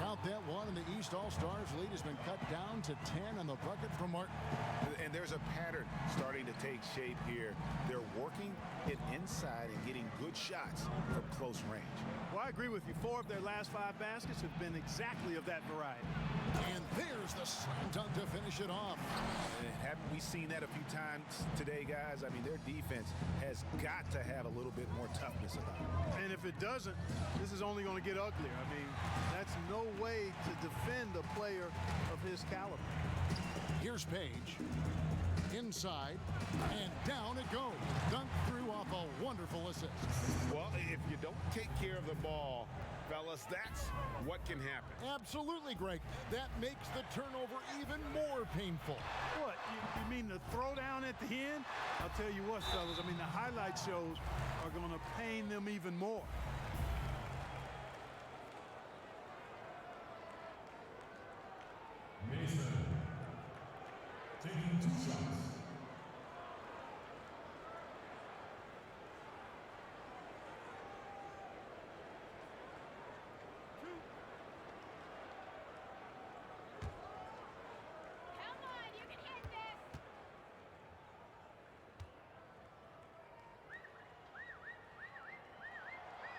Count that one, and the East All-Stars lead has been cut down to 10 on the bucket from Martin. And there's a pattern starting to take shape here. They're working it inside and getting good shots from close range. Well, I agree with you. 4 of their last 5 baskets have been exactly of that variety. And there's the slam dunk to finish it off. Haven't we seen that a few times today, guys? I mean, their defense has got to have a little bit more toughness about it. And if it doesn't, this is only going to get uglier. I mean, that's no way to defend a player of his caliber. Here's Page. Inside, and down it goes. Dunked through off a wonderful assist. Well, if you don't take care of the ball, fellas, that's what can happen. Absolutely, Greg. That makes the turnover even more painful. What, you mean the throwdown at the end? I'll tell you what, fellas, I mean, the highlight shows are going to pain them even more. Mason taking 2 shots.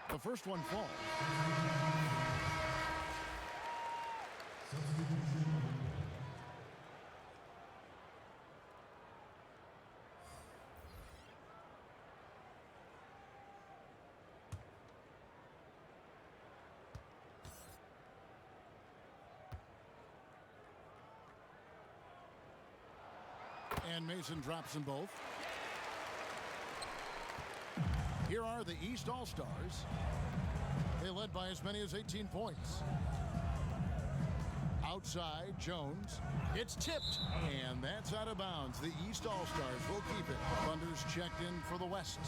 The first one falls. And Mason drops them both. Here are the East All-Stars. They led by as many as 18 points. Outside, Jones. It's tipped, and that's out of bounds. The East All-Stars will keep it. Thunder's checked in for the West.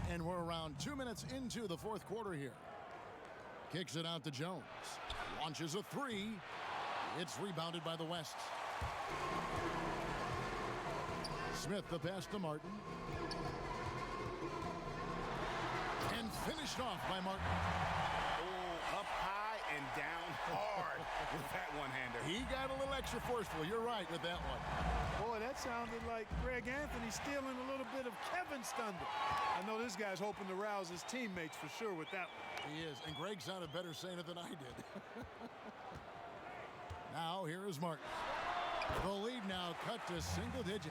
And we're around 2 minutes into the fourth quarter here. Kicks it out to Jones. Launches a three. It's rebounded by the West. Smith the pass to Martin. And finished off by Martin. Oh, up high and down hard with that one-hander. He got a little extra forceful. You're right with that one. Boy, that sounded like Greg Anthony stealing a little bit of Kevin's thunder. I know this guy's hoping to rouse his teammates for sure with that one. He is, and Greg sounded better saying it than I did. Now, here is Martin. The lead now cut to single digits.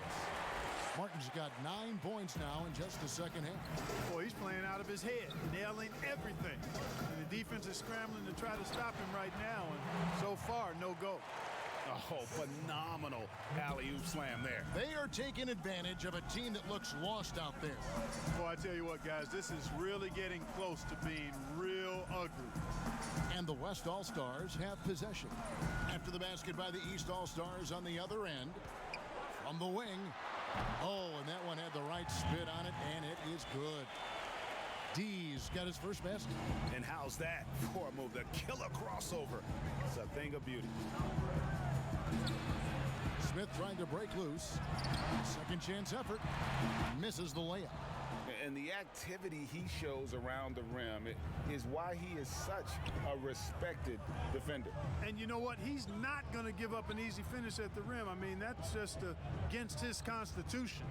Martin's got 9 points now in just the second half. Boy, he's playing out of his head, nailing everything. And the defense is scrambling to try to stop him right now, and so far, no go. Oh, phenomenal alley-oop slam there. They are taking advantage of a team that looks lost out there. Boy, I tell you what, guys, this is really getting close to being real ugly. And the West All-Stars have possession. After the basket by the East All-Stars on the other end. From the wing. Oh, and that one had the right spit on it, and it is good. D's got his first basket. And how's that for a move? The killer crossover. It's a thing of beauty. Smith trying to break loose. Second chance effort. Misses the layup. And the activity he shows around the rim is why he is such a respected defender. And you know what? He's not going to give up an easy finish at the rim. I mean, that's just against his constitution.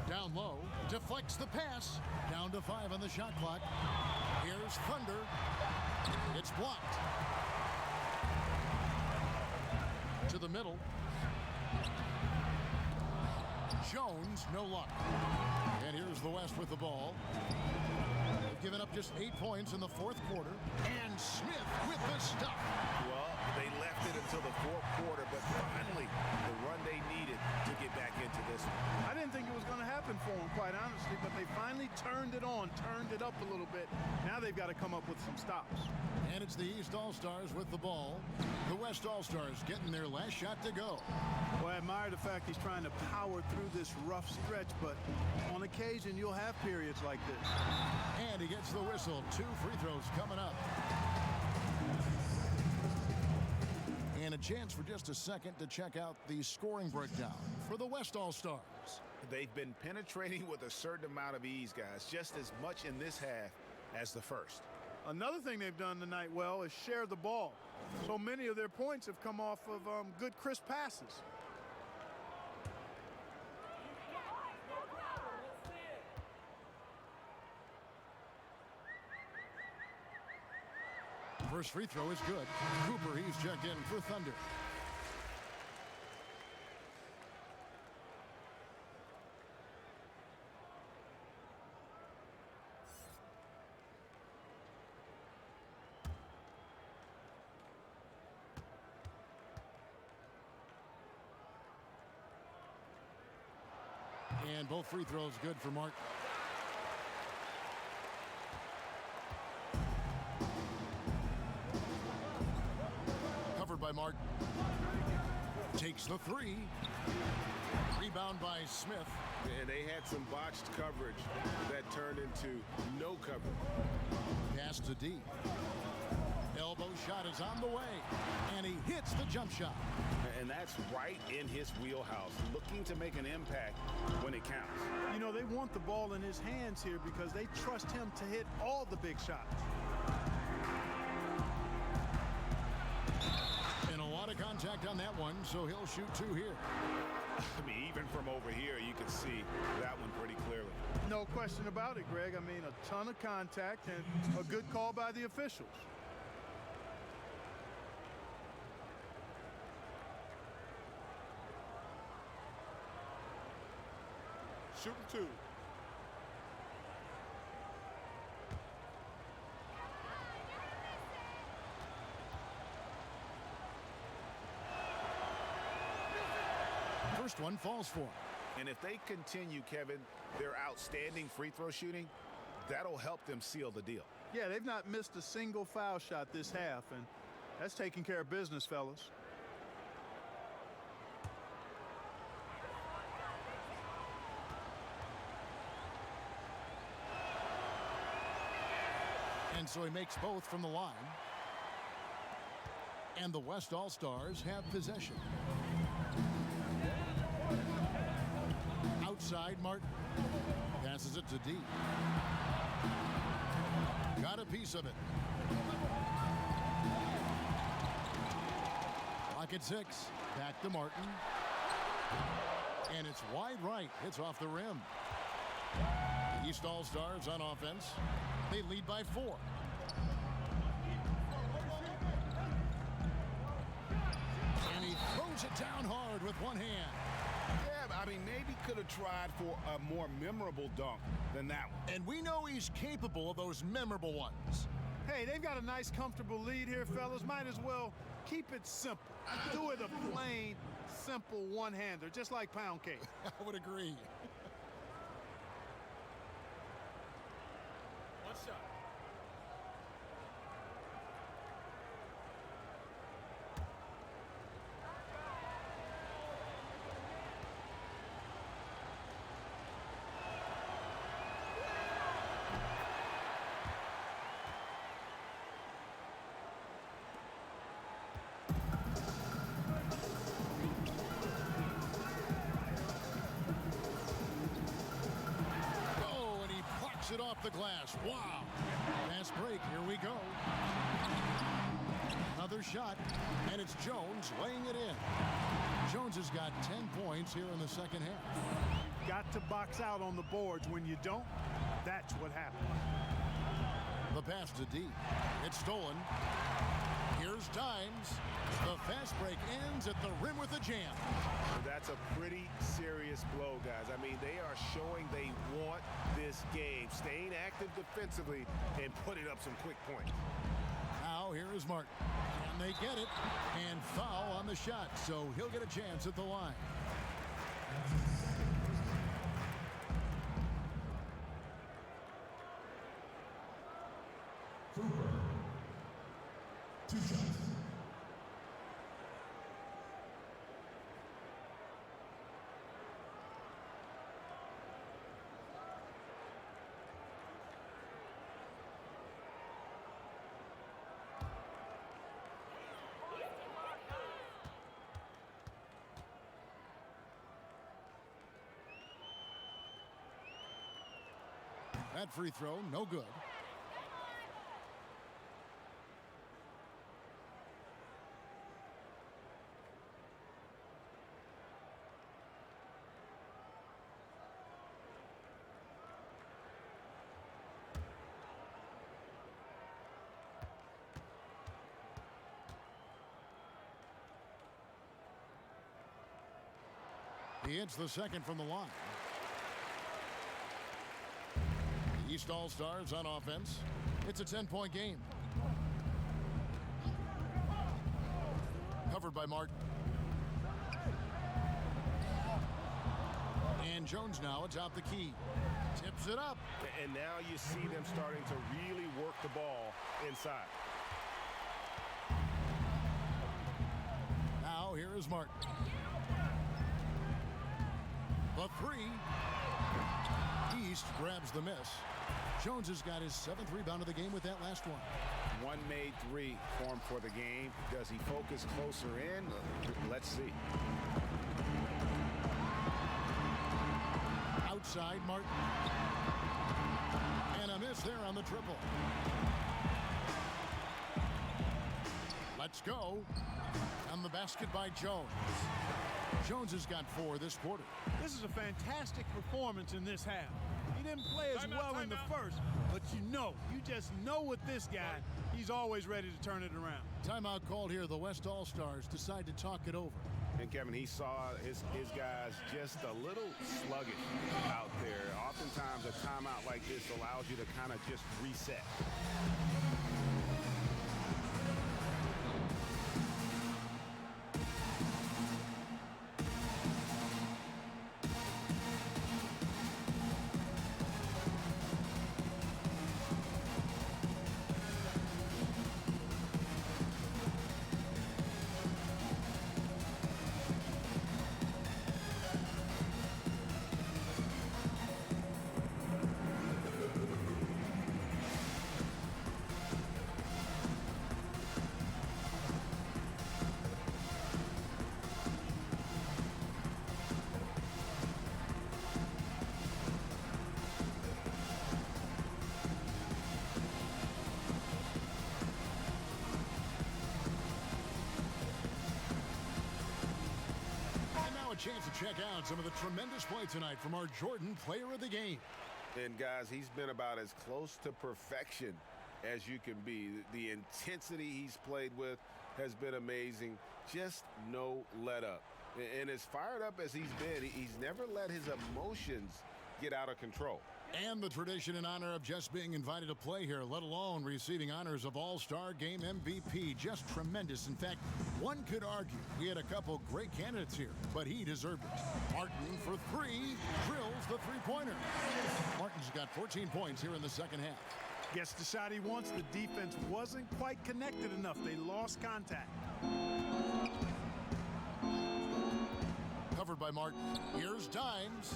Down low, deflects the pass. Down to 5 on the shot clock. Here's Thunder. It's blocked. To the middle. Jones, no luck. And here's the West with the ball. They've given up just 8 points in the fourth quarter. And Smith with the stop. Well, they left it until the fourth quarter, but finally the run they needed to get back into this one. I didn't think it was going to happen for them, quite honestly, but they finally turned it on, turned it up a little bit. Now they've got to come up with some stops. And it's the East All-Stars with the ball. The West All-Stars getting their last shot to go. Well, I admire the fact he's trying to power through this rough stretch, but on occasion you'll have periods like this. And he gets the whistle. 2 free throws coming up. And a chance for just a second to check out the scoring breakdown for the West All-Stars. They've been penetrating with a certain amount of ease, guys, just as much in this half as the first. Another thing they've done tonight well is share the ball. So many of their points have come off of good, crisp passes. First free throw is good. Cooper, he's checked in for Thunder. And both free throws good for Mark. Covered by Mark. Takes the 3. Rebound by Smith. And they had some botched coverage that turned into no coverage. Pass to D. Elbow shot is on the way. And he hits the jump shot. And that's right in his wheelhouse, looking to make an impact when it counts. You know, they want the ball in his hands here because they trust him to hit all the big shots. And a lot of contact on that one, so he'll shoot 2 here. I mean, even from over here, you can see that one pretty clearly. No question about it, Greg. I mean, a ton of contact and a good call by the officials. Shooting 2. First one falls for him. And if they continue, Kevin, their outstanding free throw shooting, that'll help them seal the deal. Yeah, they've not missed a single foul shot this half, and that's taking care of business, fellas. And so he makes both from the line. And the West All-Stars have possession. Outside, Martin passes it to D. Got a piece of it. Clock at 6. Back to Martin. And it's wide right. Hits off the rim. The East All-Stars on offense. They lead by 4. And he throws it down hard with one hand. Yeah, I mean, maybe could have tried for a more memorable dunk than that one. And we know he's capable of those memorable ones. Hey, they've got a nice, comfortable lead here, fellas. Might as well keep it simple. Do it a plain, simple one-hander, just like pound cake. I would agree. One shot. the glass. Wow. Fast break. Here we go. Another shot, and it's Jones laying it in. Jones has got 10 points here in the second half. You've got to box out on the boards. When you don't, that's what happens. The pass to D. It's stolen. Here's Dimes. The fast break ends at the rim with a jam. That's a pretty serious blow, guys. I mean, they are showing they want this game, staying active defensively and putting up some quick points. Now here is Martin. And they get it. And foul on the shot, so he'll get a chance at the line. Cooper. 2 shots. That free throw, no good. He hits the second from the line. The East All-Stars on offense. It's a 10-point game. Covered by Martin. And Jones now atop the key. Tips it up. And now you see them starting to really work the ball inside. Now here is Martin. The three. East grabs the miss. Jones has got his 7th rebound of the game with that last one. One made three formed for the game. Does he focus closer in? Let's see. Outside Martin. And a miss there on the triple. Let's go. And the basket by Jones. Jones has got 4 this quarter. This is a fantastic performance in this half. He didn't play as well in the first, but you just know with this guy, he's always ready to turn it around. Timeout called here. The West All-Stars decide to talk it over. And Kevin, he saw his guys just a little sluggish out there. Oftentimes a timeout like this allows you to kind of just reset. Chance to check out some of the tremendous play tonight from our Jordan player of the game. And guys, he's been about as close to perfection as you can be. The intensity he's played with has been amazing. Just no let up. And as fired up as he's been, he's never let his emotions get out of control. And the tradition and honor of just being invited to play here, let alone receiving honors of All-Star Game MVP. Just tremendous. In fact, one could argue we had a couple great candidates here, but he deserved it. Martin for 3, drills the three-pointer. Martin's got 14 points here in the second half. Gets the shot he wants. The defense wasn't quite connected enough. They lost contact. Covered by Martin. Here's Dimes.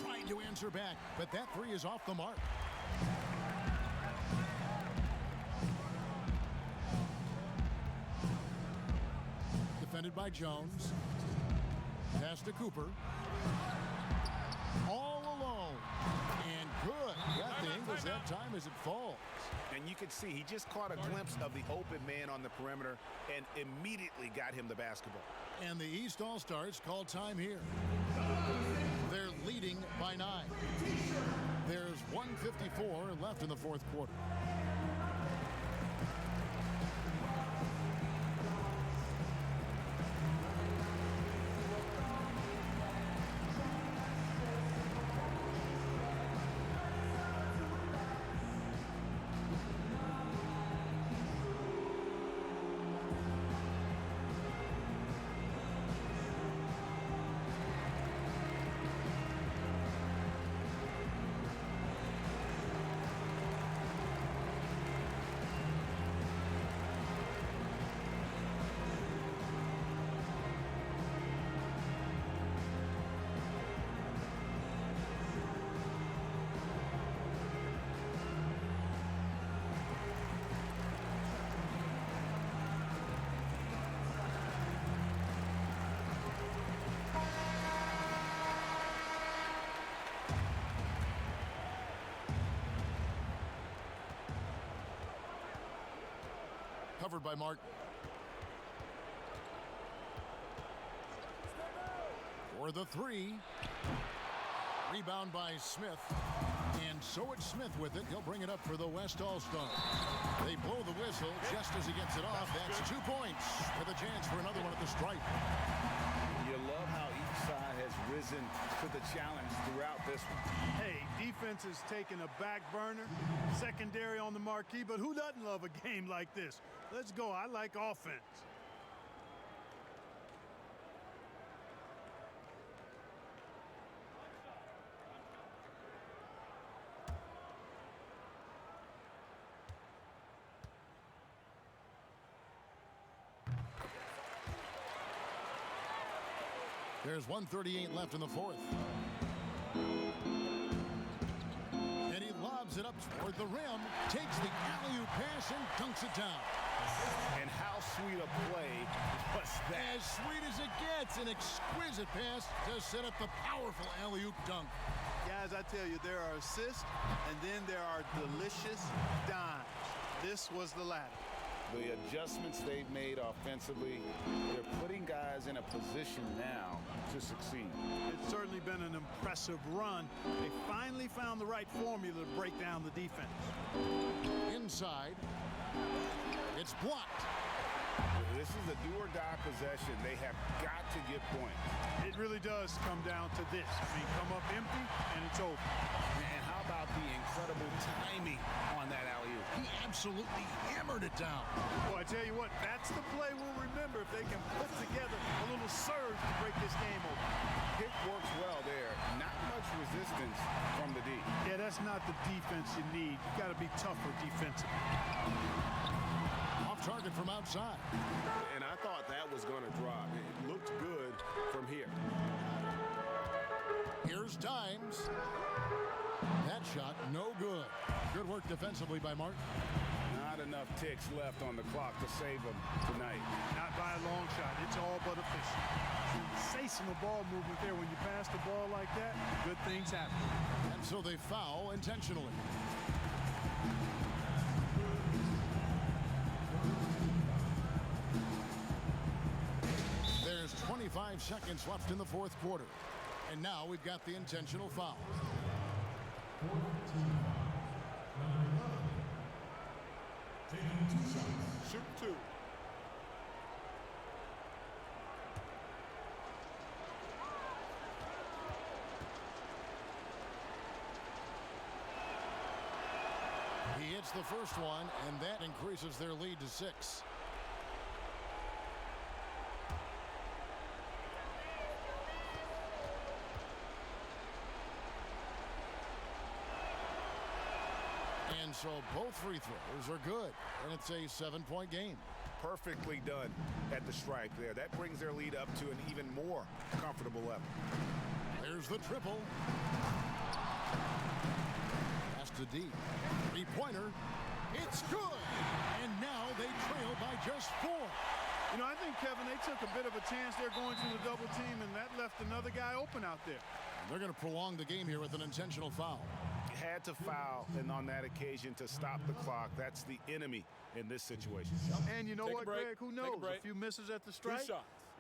Trying to answer back, but that 3 is off the mark. Defended by Jones. Pass to Cooper. All alone. And good. Got the angles that time as it falls. And you can see he just caught a glimpse of the open man on the perimeter and immediately got him the basketball. And the East All-Stars call time here. They're leading by 9. There's 1:54 left in the fourth quarter. Covered by Martin. For the 3. Rebound by Smith. And so it's Smith with it. He'll bring it up for the West All-Star. They blow the whistle just as he gets it off. That's 2 points with a chance for another one at the stripe. You love how each side has risen to the challenge throughout this one. Hey, defense is taking a back burner, secondary on the marquee, but who doesn't love a game like this? Let's go. I like offense. There's 1:38 left in the fourth. And he lobs it up toward the rim, takes the alley-oop pass and dunks it down. And how sweet a play was that? As sweet as it gets, an exquisite pass to set up the powerful alley-oop dunk. Guys, I tell you, there are assists, and then there are delicious dimes. This was the latter. The adjustments they've made offensively, they're putting guys in a position now to succeed. It's certainly been an impressive run. They finally found the right formula to break down the defense. Inside, it's blocked. This is a do-or-die possession. They have got to get points. It really does come down to this. I mean, come up empty, and it's over. And how about the incredible timing on that alley-oop? He absolutely hammered it down. Well, I tell you what, that's the play we'll remember if they can put together a little surge to break this game open. Pick works well there. Not much resistance from the D. Yeah, that's not the defense you need. You got to be tougher defensively. Off target from outside. And I thought that was going to drop. It looked good from here. Here's Dimes. That shot, no good. Good work defensively by Martin. Not enough ticks left on the clock to save them tonight. Not by a long shot. It's all but efficient. Sensational ball movement there. When you pass the ball like that, good things happen. And so they foul intentionally. There's 25 seconds left in the fourth quarter. And now we've got the intentional foul. Shoot 2. He hits the first one, and that increases their lead to 6. And so both free throws are good, and it's a 7-point game. Perfectly done at the stripe there. That brings their lead up to an even more comfortable level. There's the triple. Pass to D. Three-pointer. It's good. And now they trail by just 4. You know, I think, Kevin, they took a bit of a chance there going to the double team, and that left another guy open out there. They're going to prolong the game here with an intentional foul. had to foul, and on that occasion to stop the clock. That's the enemy in this situation. And you know what, Greg? Who knows? A few misses at the strike,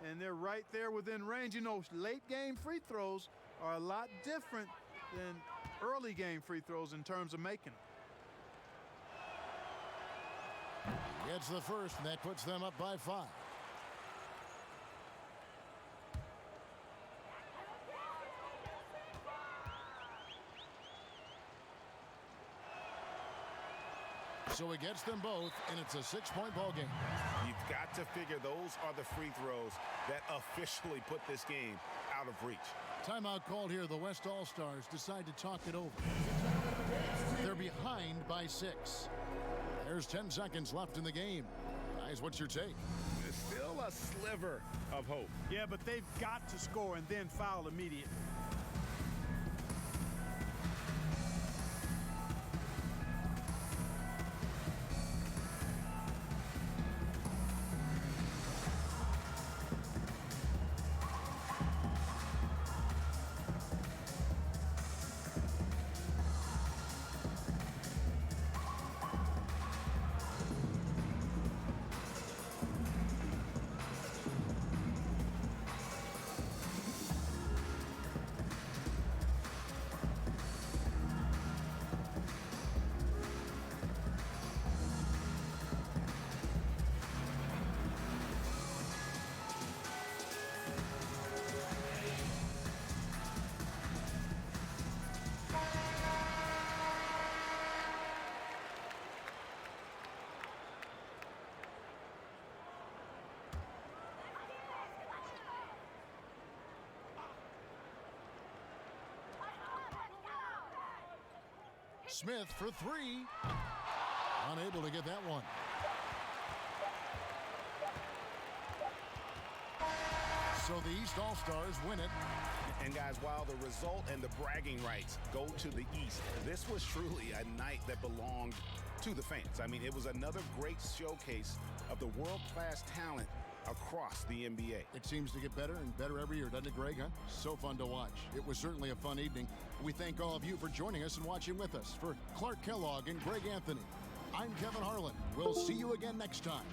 and they're right there within range. You know, late game free throws are a lot different than early game free throws in terms of making them. Gets the first, and that puts them up by 5. So he gets them both, and it's a 6-point ball game. You've got to figure those are the free throws that officially put this game out of reach. Timeout called here. The West All-Stars decide to talk it over. They're behind by 6. There's 10 seconds left in the game. Guys, what's your take? There's still a sliver of hope. Yeah, but they've got to score and then foul immediately. Smith for 3. Unable to get that one. So the East All-Stars win it. And guys, while the result and the bragging rights go to the East, this was truly a night that belonged to the fans. I mean, it was another great showcase of the world-class talent across the NBA. It seems to get better and better every year, doesn't it, Greg? Huh? So fun to watch. It was certainly a fun evening. We thank all of you for joining us and watching with us. For Clark Kellogg and Greg Anthony, I'm Kevin Harlan. We'll see you again next time.